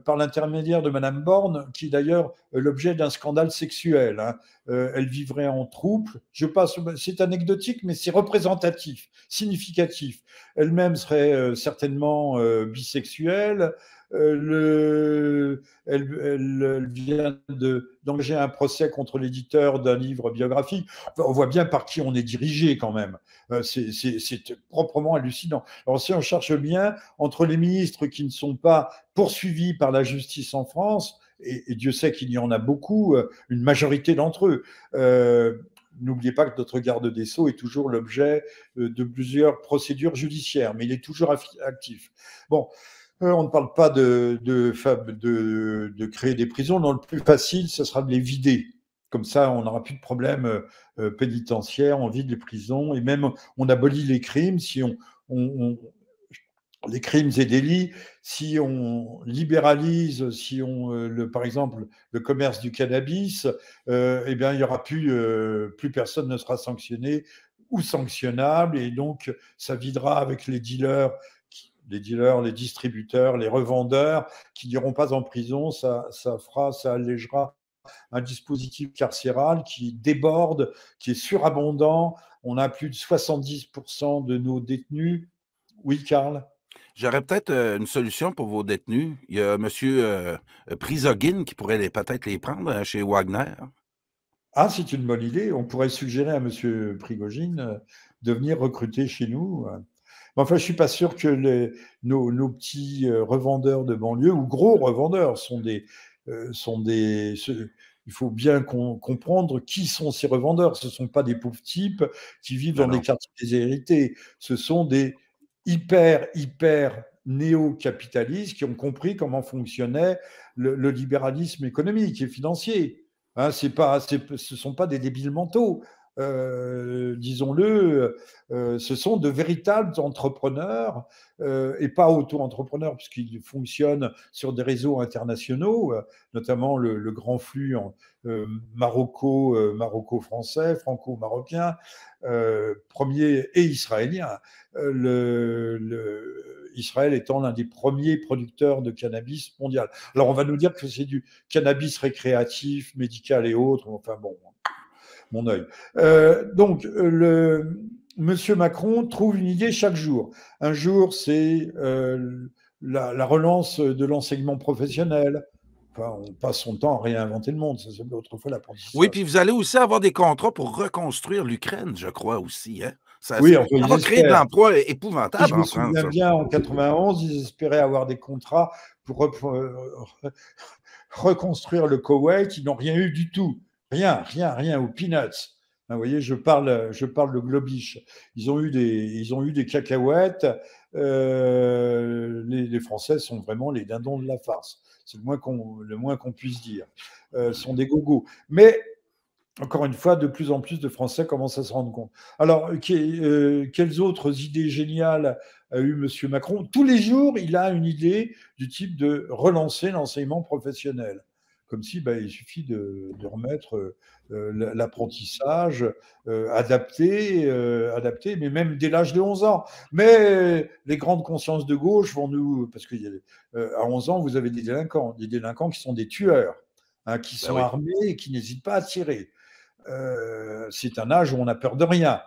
par l'intermédiaire de Mme Borne, qui est d'ailleurs l'objet d'un scandale sexuel. Hein. Elle vivrait en trouble. C'est anecdotique, mais c'est représentatif, significatif. Elle-même serait certainement bisexuelle. Elle vient d'engager un procès contre l'éditeur d'un livre biographique. On voit bien par qui on est dirigé quand même. C'est proprement hallucinant. Alors si on cherche bien, entre les ministres qui ne sont pas poursuivis par la justice en France, et Dieu sait qu'il y en a beaucoup, une majorité d'entre eux, n'oubliez pas que notre garde des Sceaux est toujours l'objet de plusieurs procédures judiciaires, mais il est toujours actif. Bon, on ne parle pas de créer des prisons. Non, le plus facile, ce sera de les vider. Comme ça, on n'aura plus de problème pénitentiaire, on vide les prisons, et même on abolit les crimes si les crimes et délits, si on libéralise, par exemple, le commerce du cannabis, eh bien, il y aura plus personne ne sera sanctionné ou sanctionnable, et donc ça videra avec les dealers, les distributeurs, les revendeurs qui n'iront pas en prison. Ça allégera un dispositif carcéral qui déborde, qui est surabondant. On a plus de 70% de nos détenus. Oui, Karl? J'aurais peut-être une solution pour vos détenus. Il y a M. Prisogine qui pourrait peut-être les prendre chez Wagner. Ah, c'est une bonne idée. On pourrait suggérer à M. Prigogine de venir recruter chez nous. Enfin, je ne suis pas sûr que nos petits revendeurs de banlieue, ou gros revendeurs, il faut bien comprendre qui sont ces revendeurs. Ce ne sont pas des pauvres types qui vivent dans des quartiers déshérités. Ce sont des hyper néo-capitalistes qui ont compris comment fonctionnait le libéralisme économique et financier. Hein, ce ne sont pas des débiles mentaux. Disons-le, ce sont de véritables entrepreneurs et pas auto-entrepreneurs, puisqu'ils fonctionnent sur des réseaux internationaux, notamment le grand flux maroco-français, franco-marocain, premier, et israélien. Israël étant l'un des premiers producteurs de cannabis mondial. Alors on va nous dire que c'est du cannabis récréatif, médical et autres, enfin bon, mon œil. Donc, Monsieur Macron trouve une idée chaque jour. Un jour, c'est la relance de l'enseignement professionnel. on passe son temps à réinventer le monde. Ça s'appelait autrefois Oui, l'apprentissage. puis vous allez aussi avoir des contrats pour reconstruire l'Ukraine, je crois aussi, hein? Ça Oui, enfin, ça ils va créer de espèrent. l'emploi Si épouvantable je me en France, souviens ça. bien, en 91, ils espéraient avoir des contrats pour reconstruire le Koweït. Ils n'ont rien eu du tout. Rien, rien, rien, aux peanuts. Vous voyez, je parle de globish. Ils ont eu des cacahuètes. Les Français sont vraiment les dindons de la farce. C'est le moins qu'on puisse dire. Sont des gogos. Mais encore une fois, de plus en plus de Français commencent à se rendre compte. Alors, quelles autres idées géniales a eu M. Macron? Tous les jours, il a une idée du type de relancer l'enseignement professionnel. Comme si il suffit de remettre l'apprentissage adapté, mais même dès l'âge de 11 ans. Mais les grandes consciences de gauche vont nous... Parce qu'à 11 ans, vous avez des délinquants qui sont des tueurs, hein, qui Ben sont oui. armés et qui n'hésitent pas à tirer. C'est un âge où on n'a peur de rien.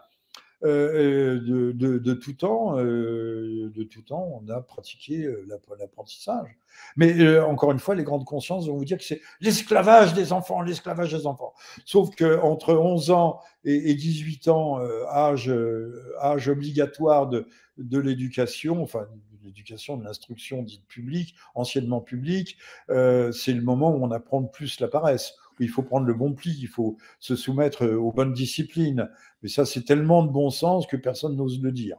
De tout temps, on a pratiqué l'apprentissage. Mais encore une fois, les grandes consciences vont vous dire que c'est l'esclavage des enfants, l'esclavage des enfants. Sauf qu'entre 11 ans et 18 ans, âge obligatoire de l'éducation, enfin de l'éducation, de l'instruction dite publique, anciennement publique, c'est le moment où on apprend le plus la paresse, où il faut prendre le bon pli, il faut se soumettre aux bonnes disciplines. Mais ça, c'est tellement de bon sens que personne n'ose le dire.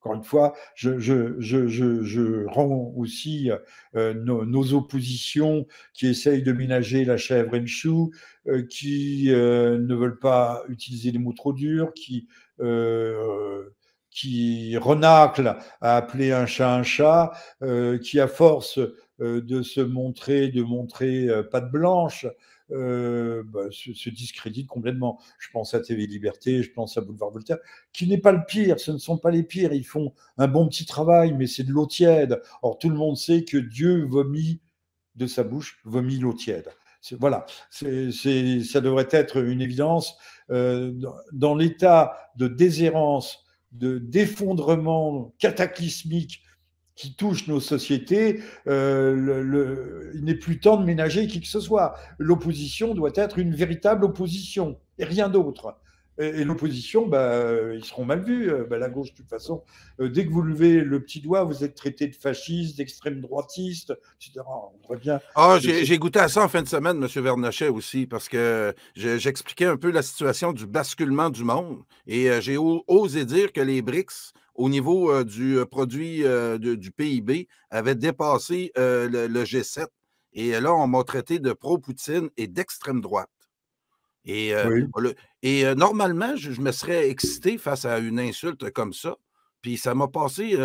Encore une fois, je rends aussi nos oppositions qui essayent de ménager la chèvre et le chou, qui ne veulent pas utiliser des mots trop durs, qui renaclent à appeler un chat, qui à force de montrer patte blanche, se discrédite complètement. Je pense à TV Liberté, je pense à Boulevard Voltaire, qui n'est pas le pire, ce ne sont pas les pires, ils font un bon petit travail, mais c'est de l'eau tiède. Or, tout le monde sait que Dieu vomit de sa bouche, vomit l'eau tiède. Voilà, ça devrait être une évidence. Dans l'état de déshérence, d'effondrement cataclysmique qui touche nos sociétés, il n'est plus temps de ménager qui que ce soit. L'opposition doit être une véritable opposition et rien d'autre. Et l'opposition, ils seront mal vus. La gauche, de toute façon, dès que vous levez le petit doigt, vous êtes traité de fasciste, d'extrême droitiste, etc. On voit bien. Ah, j'ai goûté à ça en fin de semaine, M. Vernochet aussi, parce que j'expliquais un peu la situation du basculement du monde et j'ai osé dire que les BRICS, au niveau du produit du PIB, avaient dépassé le G7. Et là, on m'a traité de pro-Poutine et d'extrême droite. Et, Oui. normalement, je me serais excité face à une insulte comme ça. Puis ça m'a passé,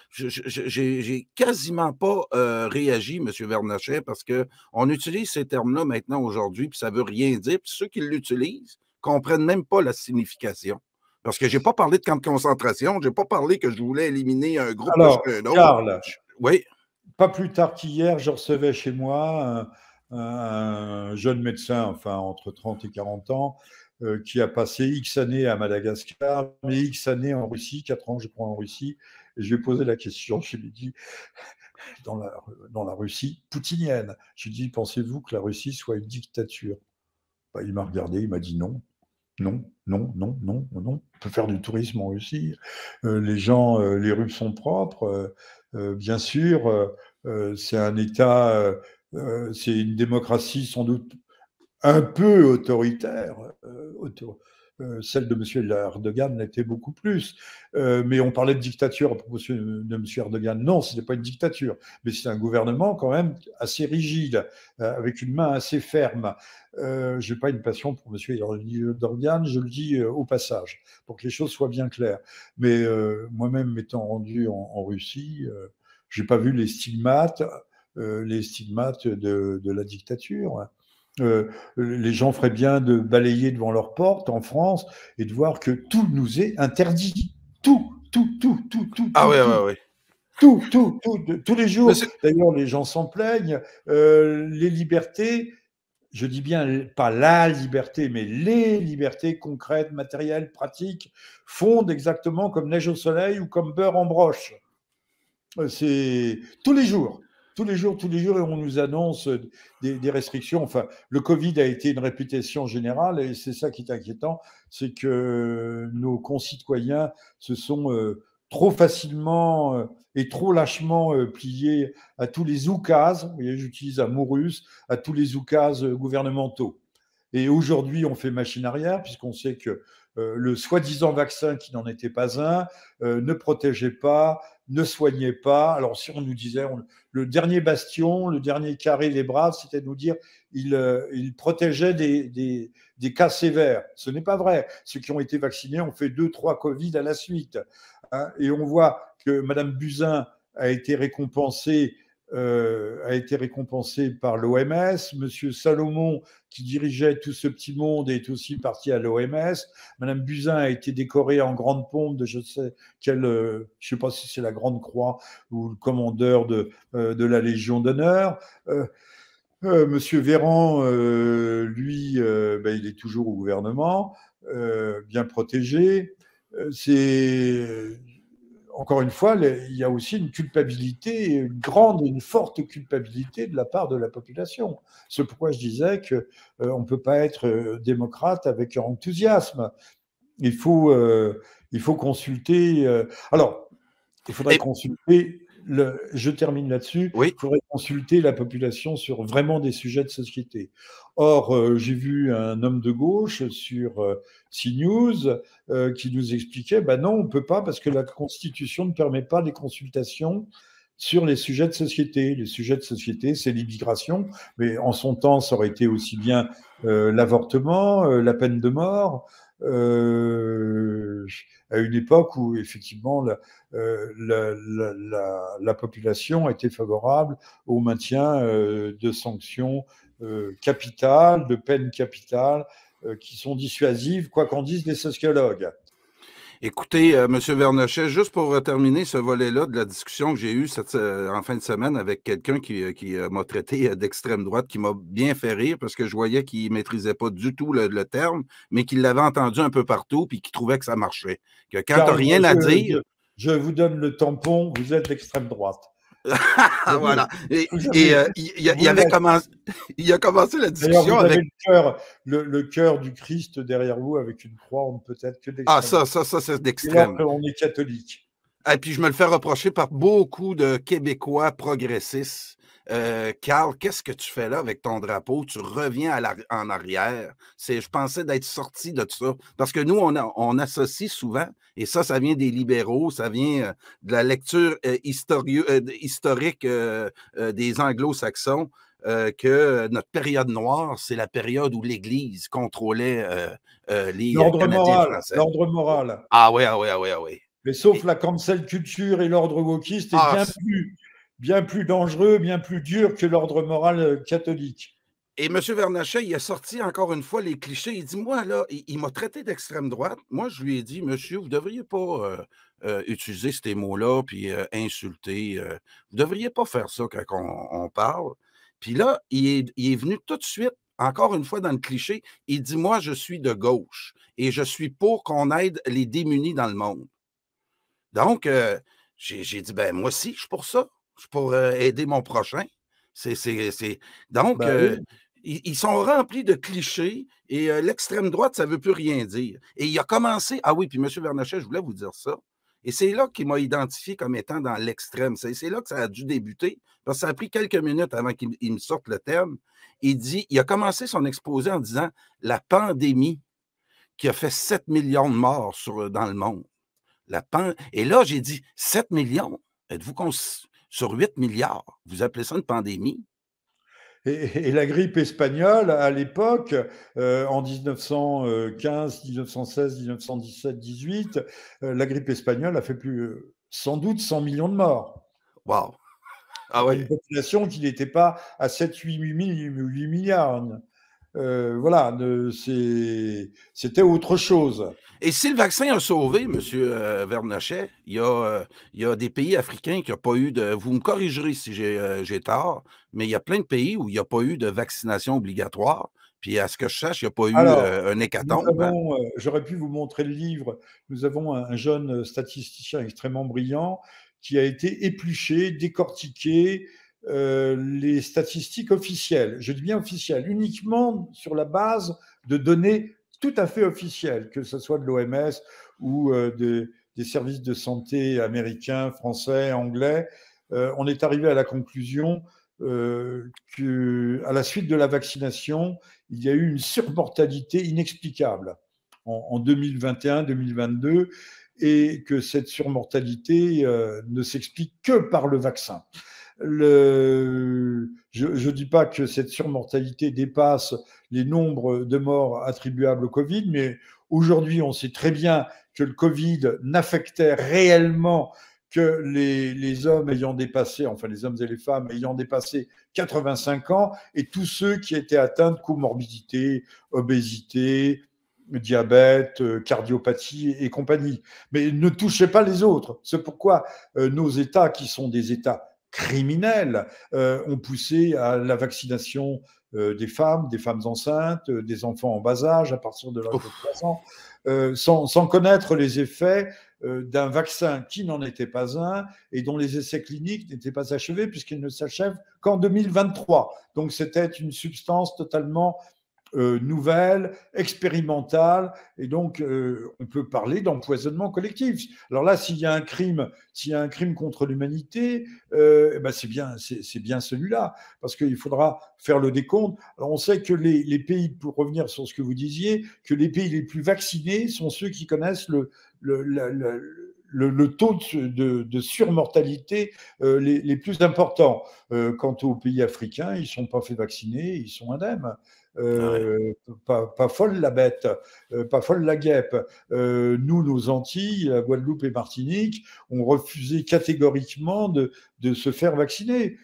j'ai quasiment pas réagi, M. Vernochet, parce qu'on utilise ces termes-là maintenant aujourd'hui, puis ça veut rien dire. Puis ceux qui l'utilisent comprennent même pas la signification. Parce que j'ai pas parlé de camp de concentration, j'ai pas parlé que je voulais éliminer un groupe plus Alors, qu'un autre. Karl, Oui, pas plus tard qu'hier, je recevais chez moi un jeune médecin, enfin entre 30 et 40 ans, qui a passé X années à Madagascar, mais X années en Russie, 4 ans je crois en Russie, et je lui ai posé la question, je lui ai dit, dans la Russie poutinienne, je lui ai dit, pensez-vous que la Russie soit une dictature? Il m'a regardé, il m'a dit non. Non, non, non, non, non. On peut faire du tourisme en Russie. Les gens, les rues sont propres. Bien sûr, c'est un État, c'est une démocratie sans doute un peu autoritaire. Celle de M. Erdogan l'était beaucoup plus. Mais on parlait de dictature à propos de M. Erdogan. Non, ce n'est pas une dictature, mais c'est un gouvernement quand même assez rigide, avec une main assez ferme. Je n'ai pas une passion pour M. Erdogan, je le dis au passage, pour que les choses soient bien claires. Mais moi-même, m'étant rendu en Russie, je n'ai pas vu les stigmates de la dictature. Les gens feraient bien de balayer devant leur porte en France et de voir que tout nous est interdit. Tout, tout, tout, tout, tout, ah tout, oui, tout, oui, oui. tous les jours. Monsieur, D'ailleurs, les gens s'en plaignent. Les libertés, je dis bien pas la liberté, mais les libertés concrètes, matérielles, pratiques, fondent exactement comme neige au soleil ou comme beurre en broche. C'est tous les jours. tous les jours, on nous annonce des restrictions. Enfin, le Covid a été une répétition générale et c'est ça qui est inquiétant, c'est que nos concitoyens se sont trop facilement et trop lâchement pliés à tous les oukases, vous voyez, j'utilise un mot russe, à tous les oukases gouvernementaux. Et aujourd'hui, on fait machine arrière, puisqu'on sait que le soi-disant vaccin, qui n'en était pas un, ne protégeait pas, ne soignait pas. Alors, si on nous disait, le dernier bastion, le dernier carré des bras, c'était de nous dire il protégeait des cas sévères. Ce n'est pas vrai. Ceux qui ont été vaccinés ont fait 2, 3 Covid à la suite. Hein, et on voit que Mme Buzyn a été récompensé par l'OMS. Monsieur Salomon, qui dirigeait tout ce petit monde, est aussi parti à l'OMS. Madame Buzyn a été décorée en grande pompe de je sais pas si c'est la Grande Croix ou le commandeur de la Légion d'honneur. Monsieur Véran, lui, ben, il est toujours au gouvernement, bien protégé. C'est encore une fois, il y a aussi une culpabilité, une grande, une forte culpabilité de la part de la population. C'est pourquoi je disais qu'on ne peut pas être démocrate avec enthousiasme. Il faut, il faut consulter. Alors, il faudrait Et, consulter. Je termine là-dessus. oui, Il faudrait consulter la population sur vraiment des sujets de société. Or, j'ai vu un homme de gauche sur CNews qui nous expliquait, ben non, on ne peut pas parce que la Constitution ne permet pas les consultations sur les sujets de société. Les sujets de société, c'est l'immigration, mais en son temps, ça aurait été aussi bien l'avortement, la peine de mort, à une époque où effectivement la population était favorable au maintien de sanctions capitales, de peines capitales qui sont dissuasives, quoi qu'en disent les sociologues. écoutez, M. Vernochet, juste pour terminer ce volet-là de la discussion que j'ai eue en fin de semaine avec quelqu'un qui m'a traité d'extrême droite, qui m'a bien fait rire parce que je voyais qu'il ne maîtrisait pas du tout le terme, mais qu'il l'avait entendu un peu partout puis qu'il trouvait que ça marchait. Que quand tu n'as Car rien à dire, je vous donne le tampon, vous êtes d'extrême droite. voilà. Il a commencé la D'ailleurs, discussion vous avez avec. le cœur du Christ derrière vous avec une croix, on ne peut être que Ah, d'extrême ça, droite. ça, ça, c'est Et alors d'extrême. qu'on est catholique. Et puis je me le fais reprocher par beaucoup de Québécois progressistes. Carl, qu'est-ce que tu fais là avec ton drapeau? Tu reviens en arrière. Je pensais d'être sorti de tout ça. Parce que nous, on associe souvent, et ça vient des libéraux, ça vient de la lecture historique des anglo-saxons, que notre période noire, c'est la période où l'Église contrôlait les Canadiens français. L'ordre moral. Ah oui, ah oui, ah oui, ah oui. Mais sauf la cancel culture et l'ordre wokiste est Ah, bien plus dangereux, bien plus dur que l'ordre moral catholique. et M. Vernochet, il a sorti encore une fois les clichés. Il dit, moi, là, il m'a traité d'extrême droite. Moi, je lui ai dit, monsieur, vous ne devriez pas utiliser ces mots-là, puis insulter. Vous ne devriez pas faire ça quand on parle. Puis là, il est venu tout de suite, encore une fois dans le cliché, il dit, moi, je suis de gauche et je suis pour qu'on aide les démunis dans le monde. Donc, j'ai dit, ben moi aussi, je suis pour ça. Je suis pour aider mon prochain. Donc, Ben oui. ils sont remplis de clichés et l'extrême droite, ça ne veut plus rien dire. Et il a commencé, ah oui, puis M. Vernochet, je voulais vous dire ça. Et c'est là qu'il m'a identifié comme étant dans l'extrême. C'est là que ça a dû débuter, parce que ça a pris quelques minutes avant qu'il me sorte le terme. Il a commencé son exposé en disant la pandémie qui a fait 7 millions de morts dans le monde. Et là, j'ai dit 7 millions. Êtes-vous sur 8 milliards? Vous appelez ça une pandémie? Et la grippe espagnole, à l'époque, en 1915, 1916, 1917, 18, la grippe espagnole a fait sans doute 100 millions de morts. Wow! Ah Dans oui. une population qui n'était pas à 7, 8 milliards. Voilà, c'était autre chose. Et si le vaccin a sauvé, M. Vernochet, il y a des pays africains qui n'ont pas eu de. Vous me corrigerez si j'ai tort, mais il y a plein de pays où il n'y a pas eu de vaccination obligatoire. Puis à ce que je sache, il n'y a pas eu Alors, un hécatombe. Hein? j'aurais pu vous montrer le livre. Nous avons un jeune statisticien extrêmement brillant qui a été épluché, décortiqué, les statistiques officielles. Je dis bien officielles, uniquement sur la base de données tout à fait officielles, que ce soit de l'OMS ou des services de santé américains, français, anglais. On est arrivé à la conclusion qu'à la suite de la vaccination, il y a eu une surmortalité inexplicable en 2021-2022 et que cette surmortalité ne s'explique que par le vaccin. Je ne dis pas que cette surmortalité dépasse les nombres de morts attribuables au Covid, mais aujourd'hui, on sait très bien que le Covid n'affectait réellement que les hommes ayant dépassé, enfin les hommes et les femmes ayant dépassé 85 ans et tous ceux qui étaient atteints de comorbidité, obésité, diabète, cardiopathie et compagnie. Mais ne touchez pas les autres. C'est pourquoi nos États, qui sont des États criminels, ont poussé à la vaccination des femmes enceintes, des enfants en bas âge à partir de l'âge de 3 ans, sans connaître les effets d'un vaccin qui n'en était pas un et dont les essais cliniques n'étaient pas achevés puisqu'ils ne s'achèvent qu'en 2023. Donc c'était une substance totalement nouvelle, expérimentale, et donc on peut parler d'empoisonnement collectif. Alors là, s'il y a un crime contre l'humanité, ben c'est bien celui-là, parce qu'il faudra faire le décompte. Alors on sait que les pays, pour revenir sur ce que vous disiez, que les pays les plus vaccinés sont ceux qui connaissent le taux de surmortalité les plus importants. Quant aux pays africains, ils ne sont pas fait vacciner, ils sont indemnes. Pas folle la bête, pas folle la guêpe. Nous, nos Antilles, la Guadeloupe et Martinique, ont refusé catégoriquement de se faire vacciner.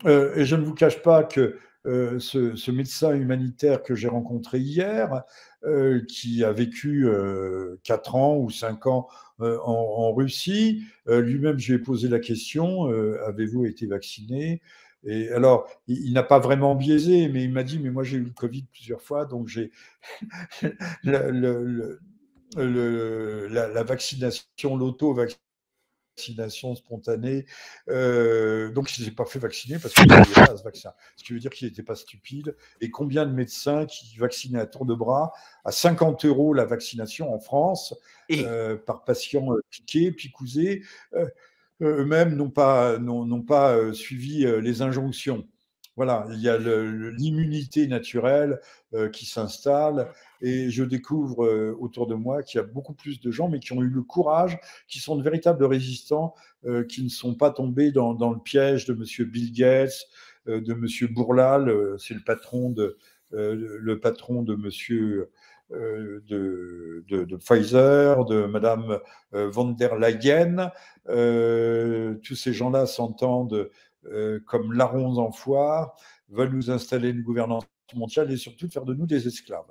Et je ne vous cache pas que ce médecin humanitaire que j'ai rencontré hier, qui a vécu 4 ans ou 5 ans en Russie, lui-même, je lui ai posé la question, avez-vous été vacciné ? Et alors, il n'a pas vraiment biaisé, mais il m'a dit, mais moi j'ai eu le Covid plusieurs fois, donc j'ai la vaccination, l'auto-vaccination spontanée. Donc, je ne s'est pas fait vacciner parce qu'il ne croyait pas à ce vaccin. Ce qui veut dire qu'il n'était pas stupide. Et combien de médecins qui vaccinaient à tour de bras, à 50 € la vaccination en France, par patient piqué, picousé, eux-mêmes n'ont pas suivi les injonctions. Voilà, il y a l'immunité naturelle qui s'installe et je découvre autour de moi qu'il y a beaucoup plus de gens, mais qui ont eu le courage, qui sont de véritables résistants, qui ne sont pas tombés dans le piège de M. Bill Gates, de M. Bourlal, c'est le patron de M. De Pfizer, de Madame von der Leyen. Tous ces gens-là s'entendent comme larrons en foire, veulent nous installer une gouvernance mondiale et surtout faire de nous des esclaves.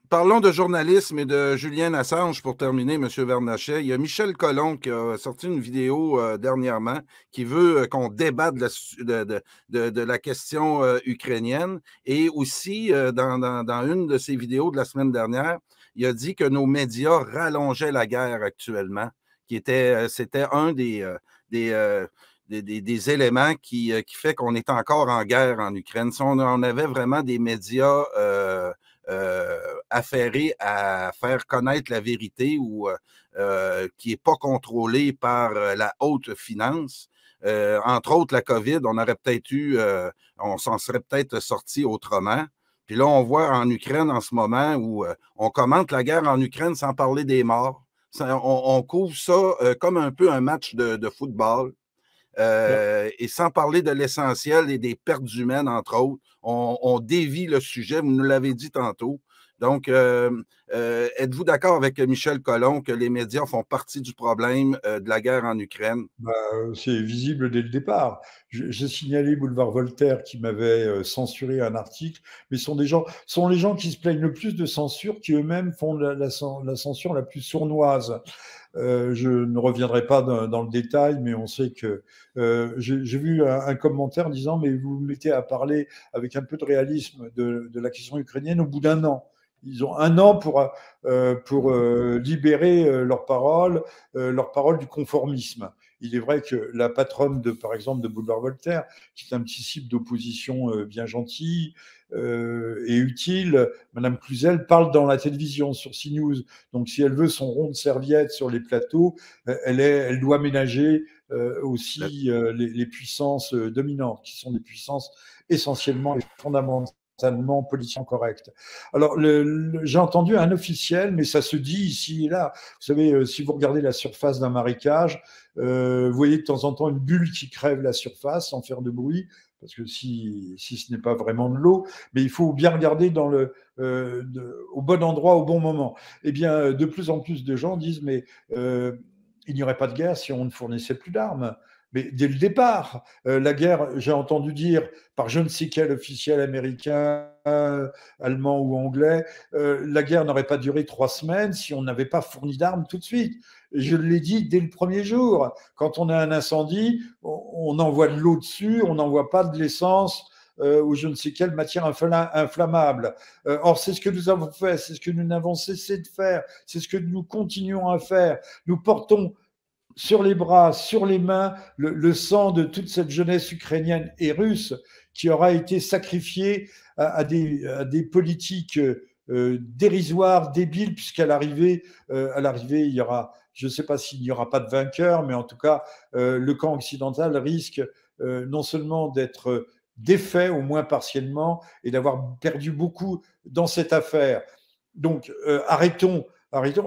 Parlons de journalisme et de Julian Assange pour terminer, M. Vernachet. Il y a Michel Colomb qui a sorti une vidéo dernièrement qui veut qu'on débatte de la question ukrainienne. Et aussi, dans une de ses vidéos de la semaine dernière, il a dit que nos médias rallongeaient la guerre actuellement, c'était un des éléments qui fait qu'on est encore en guerre en Ukraine. Si on avait vraiment des médias affairés à faire connaître la vérité ou qui n'est pas contrôlée par la haute finance, entre autres la COVID, on s'en serait peut-être sorti autrement. Puis là, on voit en Ukraine en ce moment où on commente la guerre en Ukraine sans parler des morts. On couvre ça comme un peu un match de football. Et sans parler de l'essentiel et des pertes humaines, entre autres, on dévie le sujet, vous nous l'avez dit tantôt. Donc, êtes-vous d'accord avec Michel Colomb que les médias font partie du problème de la guerre en Ukraine? C'est visible dès le départ. J'ai signalé Boulevard Voltaire qui m'avait censuré un article, mais sont les gens qui se plaignent le plus de censure qui eux-mêmes font la censure la plus sournoise. Je ne reviendrai pas dans le détail, mais on sait que j'ai vu un commentaire disant mais vous vous mettez à parler avec un peu de réalisme de la question ukrainienne au bout d'1 an. Ils ont 1 an pour libérer leur parole du conformisme. il est vrai que la patronne, par exemple, de Boulevard Voltaire, qui est un petit cible d'opposition bien gentil et utile, Madame Cluzel parle dans la télévision, sur CNews. Donc, si elle veut son rond de serviette sur les plateaux, elle doit ménager aussi les puissances dominantes, qui sont des puissances essentiellement et fondamentalement politiquement correctes. Alors, j'ai entendu un officiel, mais ça se dit ici et là. Vous savez, si vous regardez la surface d'un marécage, vous voyez de temps en temps une bulle qui crève la surface sans faire de bruit, parce que si ce n'est pas vraiment de l'eau, mais il faut bien regarder au bon endroit, au bon moment. Eh bien, de plus en plus de gens disent, mais il n'y aurait pas de guerre si on ne fournissait plus d'armes. Mais dès le départ, la guerre, j'ai entendu dire par je ne sais quel officiel américain, allemand ou anglais, la guerre n'aurait pas duré 3 semaines si on n'avait pas fourni d'armes tout de suite. Je l'ai dit dès le premier jour. Quand on a un incendie, on envoie de l'eau dessus, on n'envoie pas de l'essence ou je ne sais quelle matière inflammable. Or, c'est ce que nous avons fait, c'est ce que nous n'avons cessé de faire, c'est ce que nous continuons à faire. Nous portons sur les bras, sur les mains, le sang de toute cette jeunesse ukrainienne et russe qui aura été sacrifiée à des politiques dérisoires, débiles, puisqu'à l'arrivée, il y aura, je ne sais pas s'il n'y aura pas de vainqueur, mais en tout cas, le camp occidental risque non seulement d'être défait, au moins partiellement, et d'avoir perdu beaucoup dans cette affaire. Donc, arrêtons.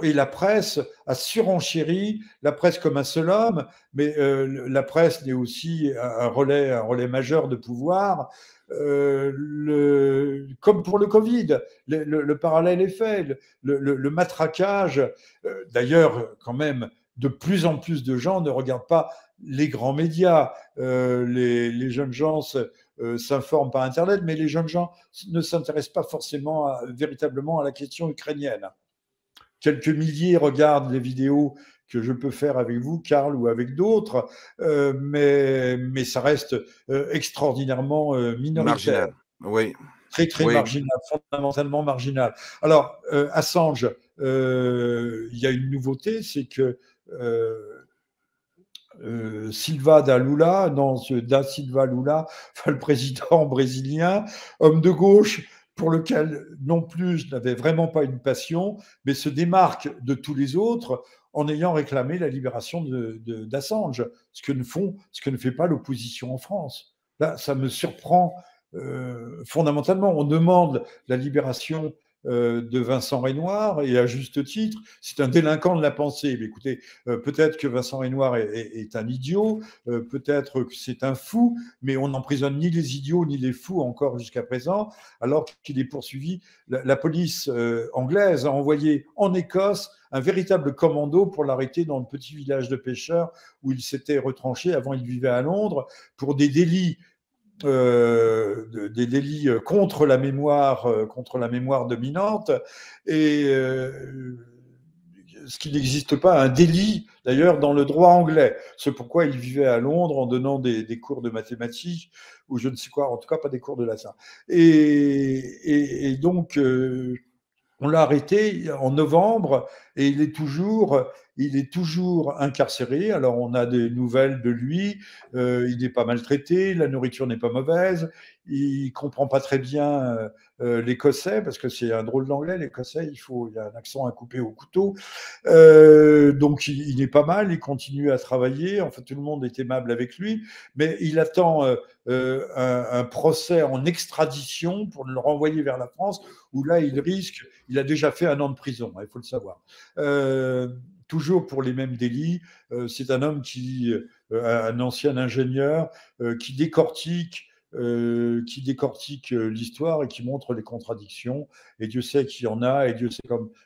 Et la presse a surenchéri, la presse comme un seul homme, mais la presse est aussi un relais majeur de pouvoir. Comme pour le Covid, le parallèle est fait. Le matraquage, d'ailleurs, quand même, de plus en plus de gens ne regardent pas les grands médias. Les jeunes gens s'informent par Internet, mais les jeunes gens ne s'intéressent pas forcément véritablement à la question ukrainienne. Quelques milliers regardent les vidéos que je peux faire avec vous, Karl, ou avec d'autres, mais ça reste extraordinairement minoritaire. Marginal, oui. Très, très marginal, fondamentalement marginal. Alors, Assange, il y a une nouveauté, c'est que Silva da Lula, Da Silva Lula, enfin, le président brésilien, homme de gauche, pour lequel non plus je n'avais vraiment pas une passion, mais se démarque de tous les autres en ayant réclamé la libération d'Assange, ce que ne fait pas l'opposition en France. Là, ça me surprend fondamentalement. On demande la libération de Vincent Renoir, et à juste titre, c'est un délinquant de la pensée. Mais écoutez, peut-être que Vincent Renoir est un idiot, peut-être que c'est un fou, mais on n'emprisonne ni les idiots ni les fous encore jusqu'à présent, alors qu'il est poursuivi. La police anglaise a envoyé en Écosse un véritable commando pour l'arrêter dans le petit village de pêcheurs où il s'était retranché. Avant, il vivait à Londres pour des délits contre la mémoire dominante, et ce qui n'existe pas, un délit d'ailleurs dans le droit anglais. C'est pourquoi il vivait à Londres en donnant des cours de mathématiques ou je ne sais quoi, en tout cas pas des cours de latin. Et donc on l'a arrêté en novembre et il est toujours incarcéré. Alors, on a des nouvelles de lui. Il n'est pas maltraité, la nourriture n'est pas mauvaise. Il ne comprend pas très bien l'écossais, parce que c'est un drôle d'anglais, l'écossais. Il y a un accent à couper au couteau. Donc, il est pas mal, il continue à travailler. Enfin, tout le monde est aimable avec lui. Mais il attend un procès en extradition pour le renvoyer vers la France, où là, il a déjà fait 1 an de prison, il faut le savoir. Toujours pour les mêmes délits. C'est un homme un ancien ingénieur qui décortique l'histoire et qui montre les contradictions. Et Dieu sait qu'il y en a, et Dieu sait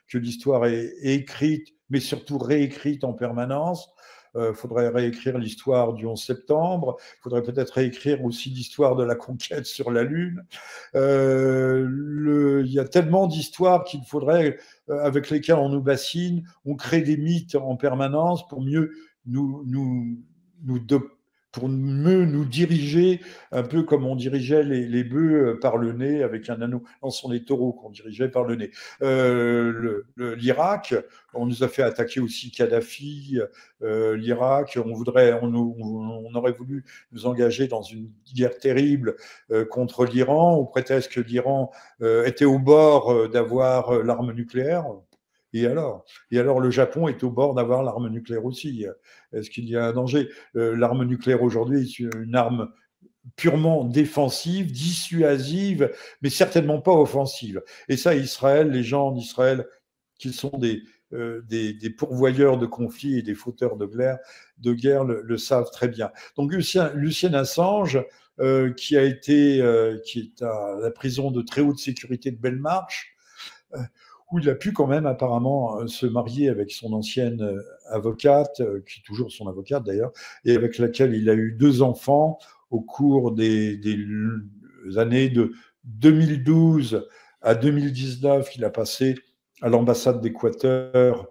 que l'histoire est écrite, mais surtout réécrite en permanence. Faudrait réécrire l'histoire du 11 septembre. Il faudrait peut-être réécrire aussi l'histoire de la conquête sur la Lune. Il y a tellement d'histoires qu'il faudrait, avec lesquelles on nous bassine, on crée des mythes en permanence pour mieux nous pour mieux nous diriger, un peu comme on dirigeait les bœufs par le nez avec un anneau. Non, ce sont les taureaux qu'on dirigeait par le nez. L'Irak, on nous a fait attaquer aussi Kadhafi, l'Irak. On aurait voulu nous engager dans une guerre terrible contre l'Iran, au prétexte que l'Iran était au bord d'avoir l'arme nucléaire. Et alors, le Japon est au bord d'avoir l'arme nucléaire aussi. Est-ce qu'il y a un danger? L'arme nucléaire aujourd'hui est une arme purement défensive, dissuasive, mais certainement pas offensive. Et ça, Israël, les gens d'Israël, qui sont des pourvoyeurs de conflits et des fauteurs de guerre le savent très bien. Donc Lucien Assange, qui est à la prison de très haute sécurité de Belmarsh, où il a pu quand même apparemment se marier avec son ancienne avocate, qui est toujours son avocate d'ailleurs, et avec laquelle il a eu 2 enfants au cours des années de 2012 à 2019 qu'il a passé à l'ambassade d'Équateur,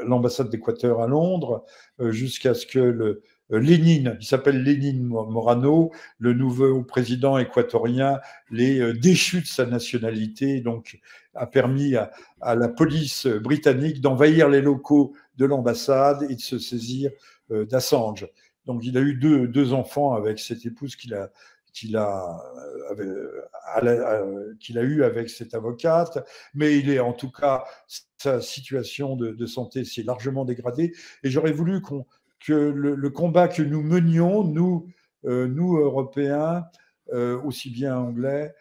l'ambassade d'Équateur à Londres, jusqu'à ce que Lénine, il s'appelle Lénine Morano, le nouveau président équatorien, l'ait déchu de sa nationalité, donc a permis à la police britannique d'envahir les locaux de l'ambassade et de se saisir d'Assange. Donc il a eu deux enfants avec cette épouse qu'il a eu avec cette avocate, mais il est en tout cas, sa situation de santé s'est largement dégradée, et j'aurais voulu que le combat que nous menions, nous Européens, aussi bien Anglais,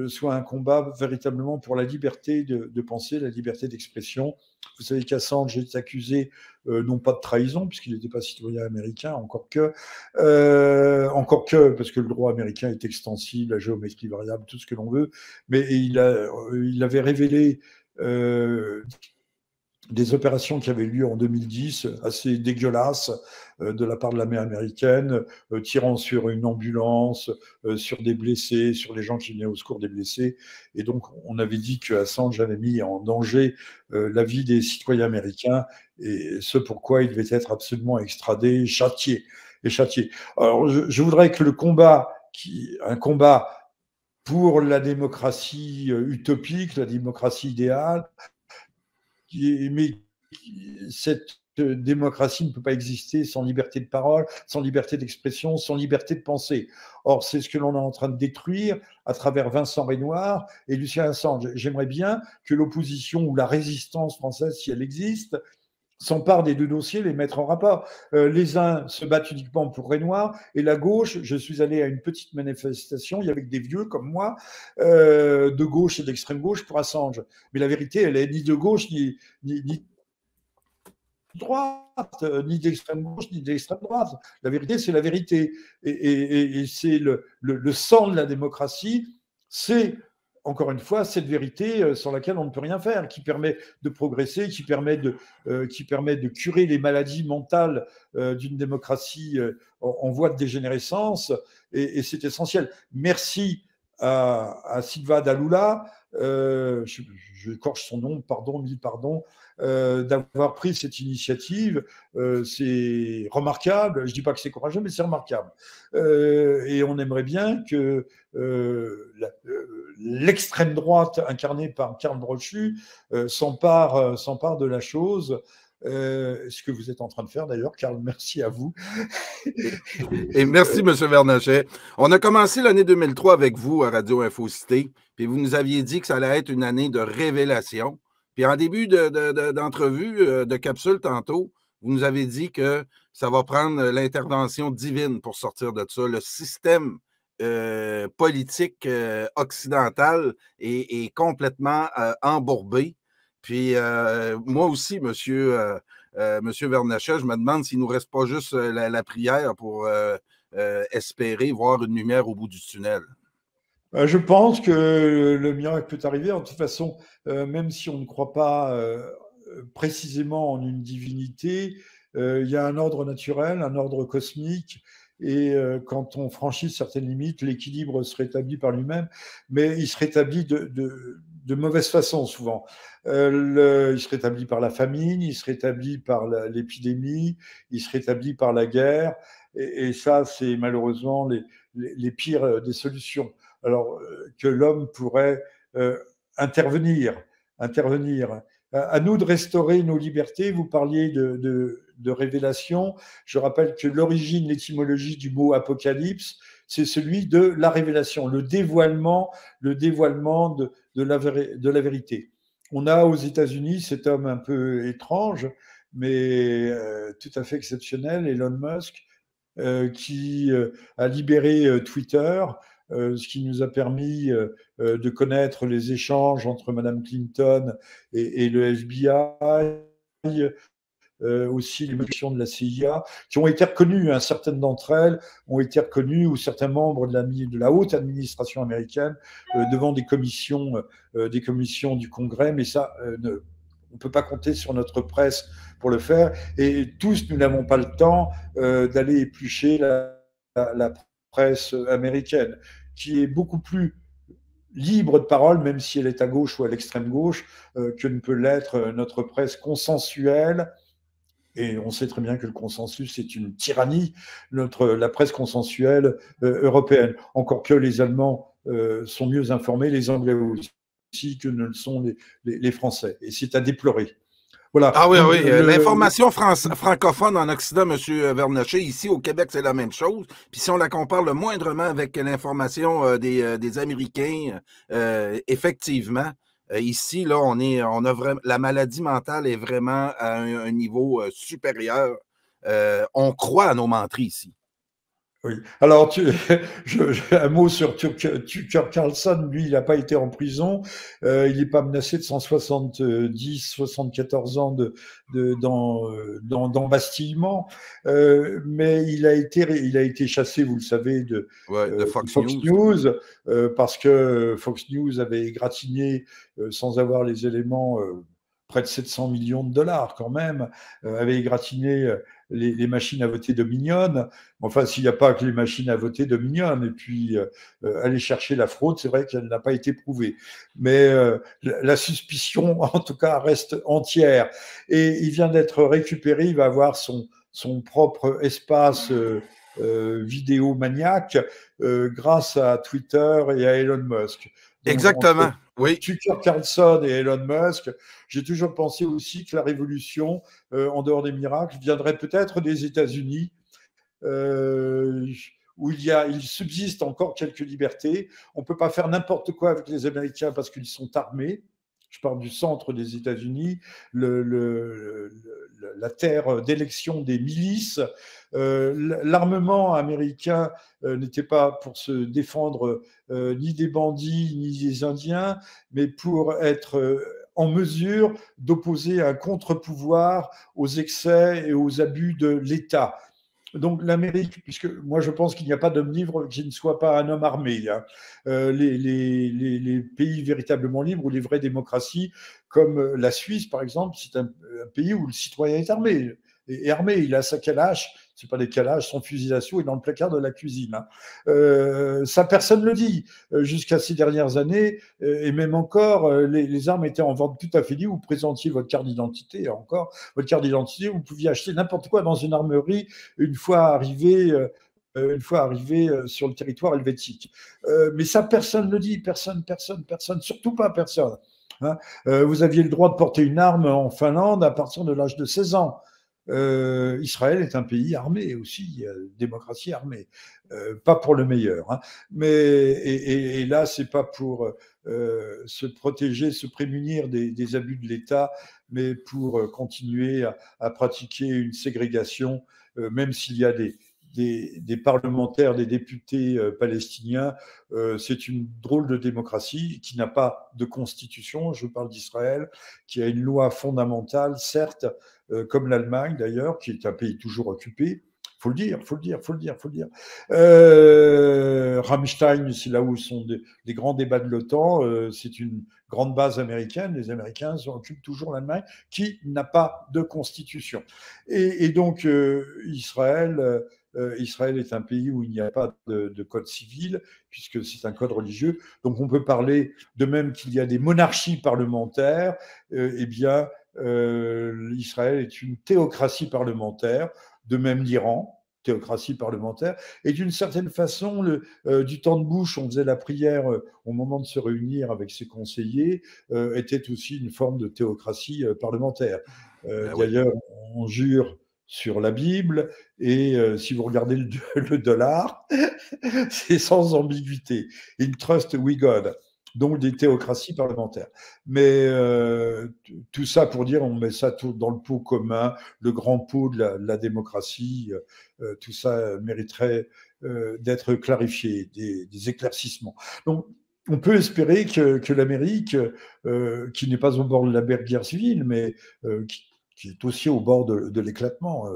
soit un combat véritablement pour la liberté de penser, la liberté d'expression. Vous savez qu'Assange est accusé non pas de trahison, puisqu'il n'était pas citoyen américain, encore que, parce que le droit américain est extensible, la géométrie variable, tout ce que l'on veut, mais il avait révélé des opérations qui avaient lieu en 2010, assez dégueulasses, de la part de l'armée américaine, tirant sur une ambulance, sur des blessés, sur les gens qui venaient au secours des blessés. Et donc, on avait dit que Assange avait mis en danger la vie des citoyens américains, et ce pourquoi il devait être absolument extradé, châtié. Alors, je voudrais que un combat pour la démocratie utopique, la démocratie idéale, mais cette démocratie ne peut pas exister sans liberté de parole, sans liberté d'expression, sans liberté de pensée. Or, c'est ce que l'on est en train de détruire à travers Vincent Renoir et Lucien Assange. J'aimerais bien que l'opposition ou la résistance française, si elle existe, s'empare des 2 dossiers, les mettre en rapport. Les uns se battent uniquement pour Renoir, et la gauche, je suis allé à une petite manifestation, il y avait des vieux comme moi, de gauche et d'extrême gauche pour Assange. Mais la vérité, elle est ni de gauche, ni de droite, ni d'extrême gauche, ni d'extrême droite. La vérité, c'est la vérité. Et c'est le sang de la démocratie, c'est encore une fois, cette vérité sans laquelle on ne peut rien faire, qui permet de progresser, qui permet de curer les maladies mentales d'une démocratie en voie de dégénérescence, et c'est essentiel. Merci à Silva Dalula, je écorche son nom, mille pardons, d'avoir pris cette initiative. C'est remarquable. Je ne dis pas que c'est courageux, mais c'est remarquable. Et on aimerait bien que l'extrême droite, incarnée par Karl Brochu, s'empare de la chose. Ce que vous êtes en train de faire d'ailleurs, Karl, merci à vous. Et merci, M. Vernachet. On a commencé l'année 2003 avec vous à Radio Infocité, puis vous nous aviez dit que ça allait être une année de révélation. Puis en début d'entrevue, de capsule tantôt, vous nous avez dit que ça va prendre l'intervention divine pour sortir de ça. Le système politique occidental est complètement embourbé. Puis moi aussi, Monsieur Vernachet, je me demande s'il ne nous reste pas juste la prière pour espérer voir une lumière au bout du tunnel. Je pense que le miracle peut arriver. De toute façon, même si on ne croit pas précisément en une divinité, il y a un ordre naturel, un ordre cosmique, et quand on franchit certaines limites, l'équilibre se rétablit par lui-même, mais il se rétablit de mauvaise façon souvent. Il se rétablit par la famine, il se rétablit par l'épidémie, il se rétablit par la guerre, et ça, c'est malheureusement les pires des solutions. Alors que l'homme pourrait euh, intervenir, intervenir. À nous de restaurer nos libertés. Vous parliez de révélation. Je rappelle que l'origine, l'étymologie du mot apocalypse, c'est celui de la révélation, le dévoilement de la vérité. On a aux États-Unis cet homme un peu étrange, mais tout à fait exceptionnel, Elon Musk, qui a libéré Twitter, ce qui nous a permis de connaître les échanges entre Madame Clinton et le FBI, aussi les missions de la CIA, qui ont été reconnues, hein, certaines d'entre elles ont été reconnues, ou certains membres de la haute administration américaine, devant des commissions du Congrès, mais ça, on ne peut pas compter sur notre presse pour le faire, et tous, nous n'avons pas le temps d'aller éplucher la presse américaine, qui est beaucoup plus libre de parole, même si elle est à gauche ou à l'extrême gauche, que ne peut l'être notre presse consensuelle. Et on sait très bien que le consensus est une tyrannie, la presse consensuelle européenne. Encore que les Allemands sont mieux informés, les Anglais aussi, que ne le sont les Français. Et c'est à déplorer. Voilà. Ah oui, Donc, oui. L'information francophone en Occident, M. Vernacher, ici au Québec, c'est la même chose. Puis si on la compare le moindrement avec l'information des Américains, effectivement, ici, là, on a vraiment, la maladie mentale est vraiment à un niveau supérieur. On croit à nos menteries ici. Oui. Alors, un mot sur Tucker Carlson. Lui, il n'a pas été en prison. Il n'est pas menacé de 170, 74 ans d'embastillement. Mais il a été chassé, vous le savez, de Fox Fox News. News, parce que Fox News avait égratigné, sans avoir les éléments, près de 700 millions de dollars quand même, avait égratigné les machines à voter Dominion. Enfin, s'il n'y a pas que les machines à voter Dominion, et puis aller chercher la fraude, c'est vrai qu'elle n'a pas été prouvée. Mais la suspicion, en tout cas, reste entière. Et il vient d'être récupéré, il va avoir son propre espace vidéo maniaque grâce à Twitter et à Elon Musk. Donc, Exactement, oui. Tucker Carlson et Elon Musk, j'ai toujours pensé aussi que la révolution, en dehors des miracles, viendrait peut-être des États-Unis, où il subsiste encore quelques libertés. On ne peut pas faire n'importe quoi avec les Américains parce qu'ils sont armés. Je parle du centre des États-Unis, la terre d'élection des milices. L'armement américain n'était pas pour se défendre ni des bandits ni des Indiens, mais pour être en mesure d'opposer un contre-pouvoir aux excès et aux abus de l'État. Donc l'Amérique, puisque moi je pense qu'il n'y a pas d'homme libre qui ne soit pas un homme armé. Hein. Les pays véritablement libres ou les vraies démocraties, comme la Suisse par exemple, c'est un pays où le citoyen est armé. Et armé, il a sa calache, c'est pas des calaches, son fusil d'assaut est dans le placard de la cuisine. Hein. Ça, personne ne le dit. Jusqu'à ces dernières années, et même encore, les armes étaient en vente tout à fait libre. Vous présentiez votre carte d'identité, encore votre carte d'identité, vous pouviez acheter n'importe quoi dans une armerie une fois arrivé sur le territoire helvétique. Mais ça, personne ne le dit, personne, surtout pas personne. Hein. Vous aviez le droit de porter une arme en Finlande à partir de l'âge de 16 ans. Israël est un pays armé aussi, démocratie armée, pas pour le meilleur. Hein. Mais et là, c'est pas pour se protéger, se prémunir des abus de l'État, mais pour continuer à pratiquer une ségrégation, même s'il y a des parlementaires, des députés palestiniens. C'est une drôle de démocratie qui n'a pas de constitution, je parle d'Israël, qui a une loi fondamentale, certes, comme l'Allemagne d'ailleurs, qui est un pays toujours occupé. Faut le dire. Ramstein, c'est là où sont des grands débats de l'OTAN. C'est une grande base américaine. Les Américains occupent toujours l'Allemagne, qui n'a pas de constitution. Et donc Israël Israël est un pays où il n'y a pas de code civil, puisque c'est un code religieux. Donc on peut parler, de même qu'il y a des monarchies parlementaires, eh bien, Israël est une théocratie parlementaire, de même l'Iran, théocratie parlementaire. Et d'une certaine façon, du temps de Bush, on faisait la prière au moment de se réunir avec ses conseillers, était aussi une forme de théocratie parlementaire. Ben oui. D'ailleurs, on jure sur la Bible, et si vous regardez le dollar, c'est sans ambiguïté. In trust we God. Donc des théocraties parlementaires. Mais tout ça pour dire, on met ça tout dans le pot commun, le grand pot de la démocratie, tout ça mériterait d'être clarifié, des éclaircissements. Donc on peut espérer que l'Amérique, qui n'est pas au bord de la guerre civile, mais qui est aussi au bord de l'éclatement.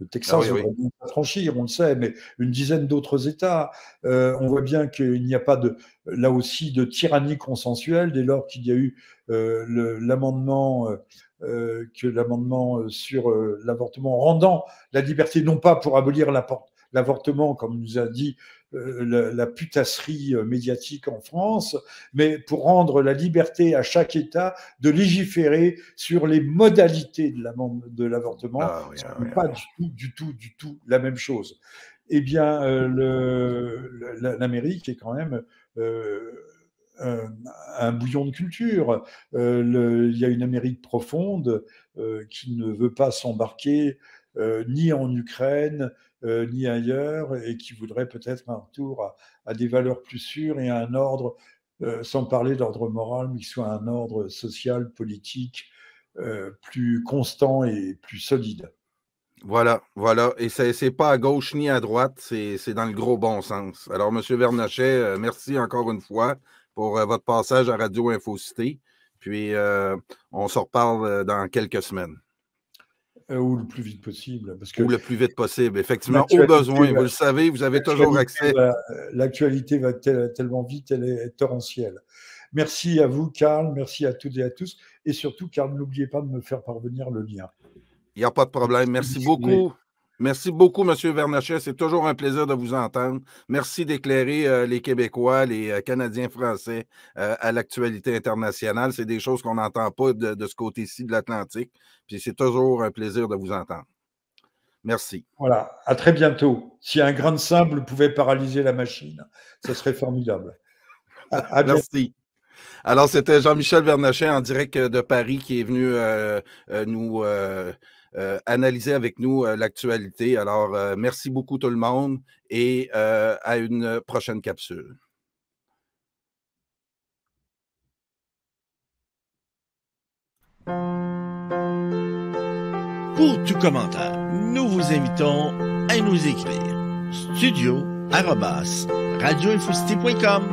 Le Ah Texas oui, oui. voudrait bien franchir, on le sait, mais une dizaine d'autres États. On voit bien qu'il n'y a pas là aussi de tyrannie consensuelle dès lors qu'il y a eu l'amendement sur l'avortement rendant la liberté, non pas pour abolir l'avortement, comme nous a dit la putasserie médiatique en France, mais pour rendre la liberté à chaque État de légiférer sur les modalités de l'avortement, Ah oui, ce ah qui oui, n'est ah pas oui. du tout la même chose. Eh bien, l'Amérique est quand même euh, un bouillon de culture. Il y a une Amérique profonde qui ne veut pas s'embarquer ni en Ukraine, ni ailleurs, et qui voudrait peut-être un retour à des valeurs plus sûres et à un ordre, sans parler d'ordre moral, mais qui soit un ordre social, politique, plus constant et plus solide. Voilà, voilà. Et c'est pas à gauche ni à droite, c'est dans le gros bon sens. Alors, M. Vernachet, merci encore une fois pour votre passage à Radio Infocité. Puis, on se reparle dans quelques semaines. Ou le plus vite possible, parce Ou que le plus vite possible, effectivement, au l'actualité besoin. va, Vous le savez, vous avez toujours accès. l'actualité va tellement vite, elle est torrentielle. Merci à vous, Karl, merci à toutes et à tous, et surtout, Karl, n'oubliez pas de me faire parvenir le lien. Il n'y a pas de problème. Si vous Merci voulez. beaucoup. Merci beaucoup, M. Vernachet. C'est toujours un plaisir de vous entendre. Merci d'éclairer les Québécois, les Canadiens français à l'actualité internationale. C'est des choses qu'on n'entend pas de ce côté-ci de l'Atlantique. Puis c'est toujours un plaisir de vous entendre. Merci. Voilà, à très bientôt. Si un grain de sable pouvait paralyser la machine, ce serait formidable. À bientôt. Merci. Alors, c'était Jean-Michel Vernachet en direct de Paris qui est venu nous analyser avec nous l'actualité. Alors, merci beaucoup tout le monde et à une prochaine capsule. Pour tout commentaire, nous vous invitons à nous écrire studio@radioinfocité.com.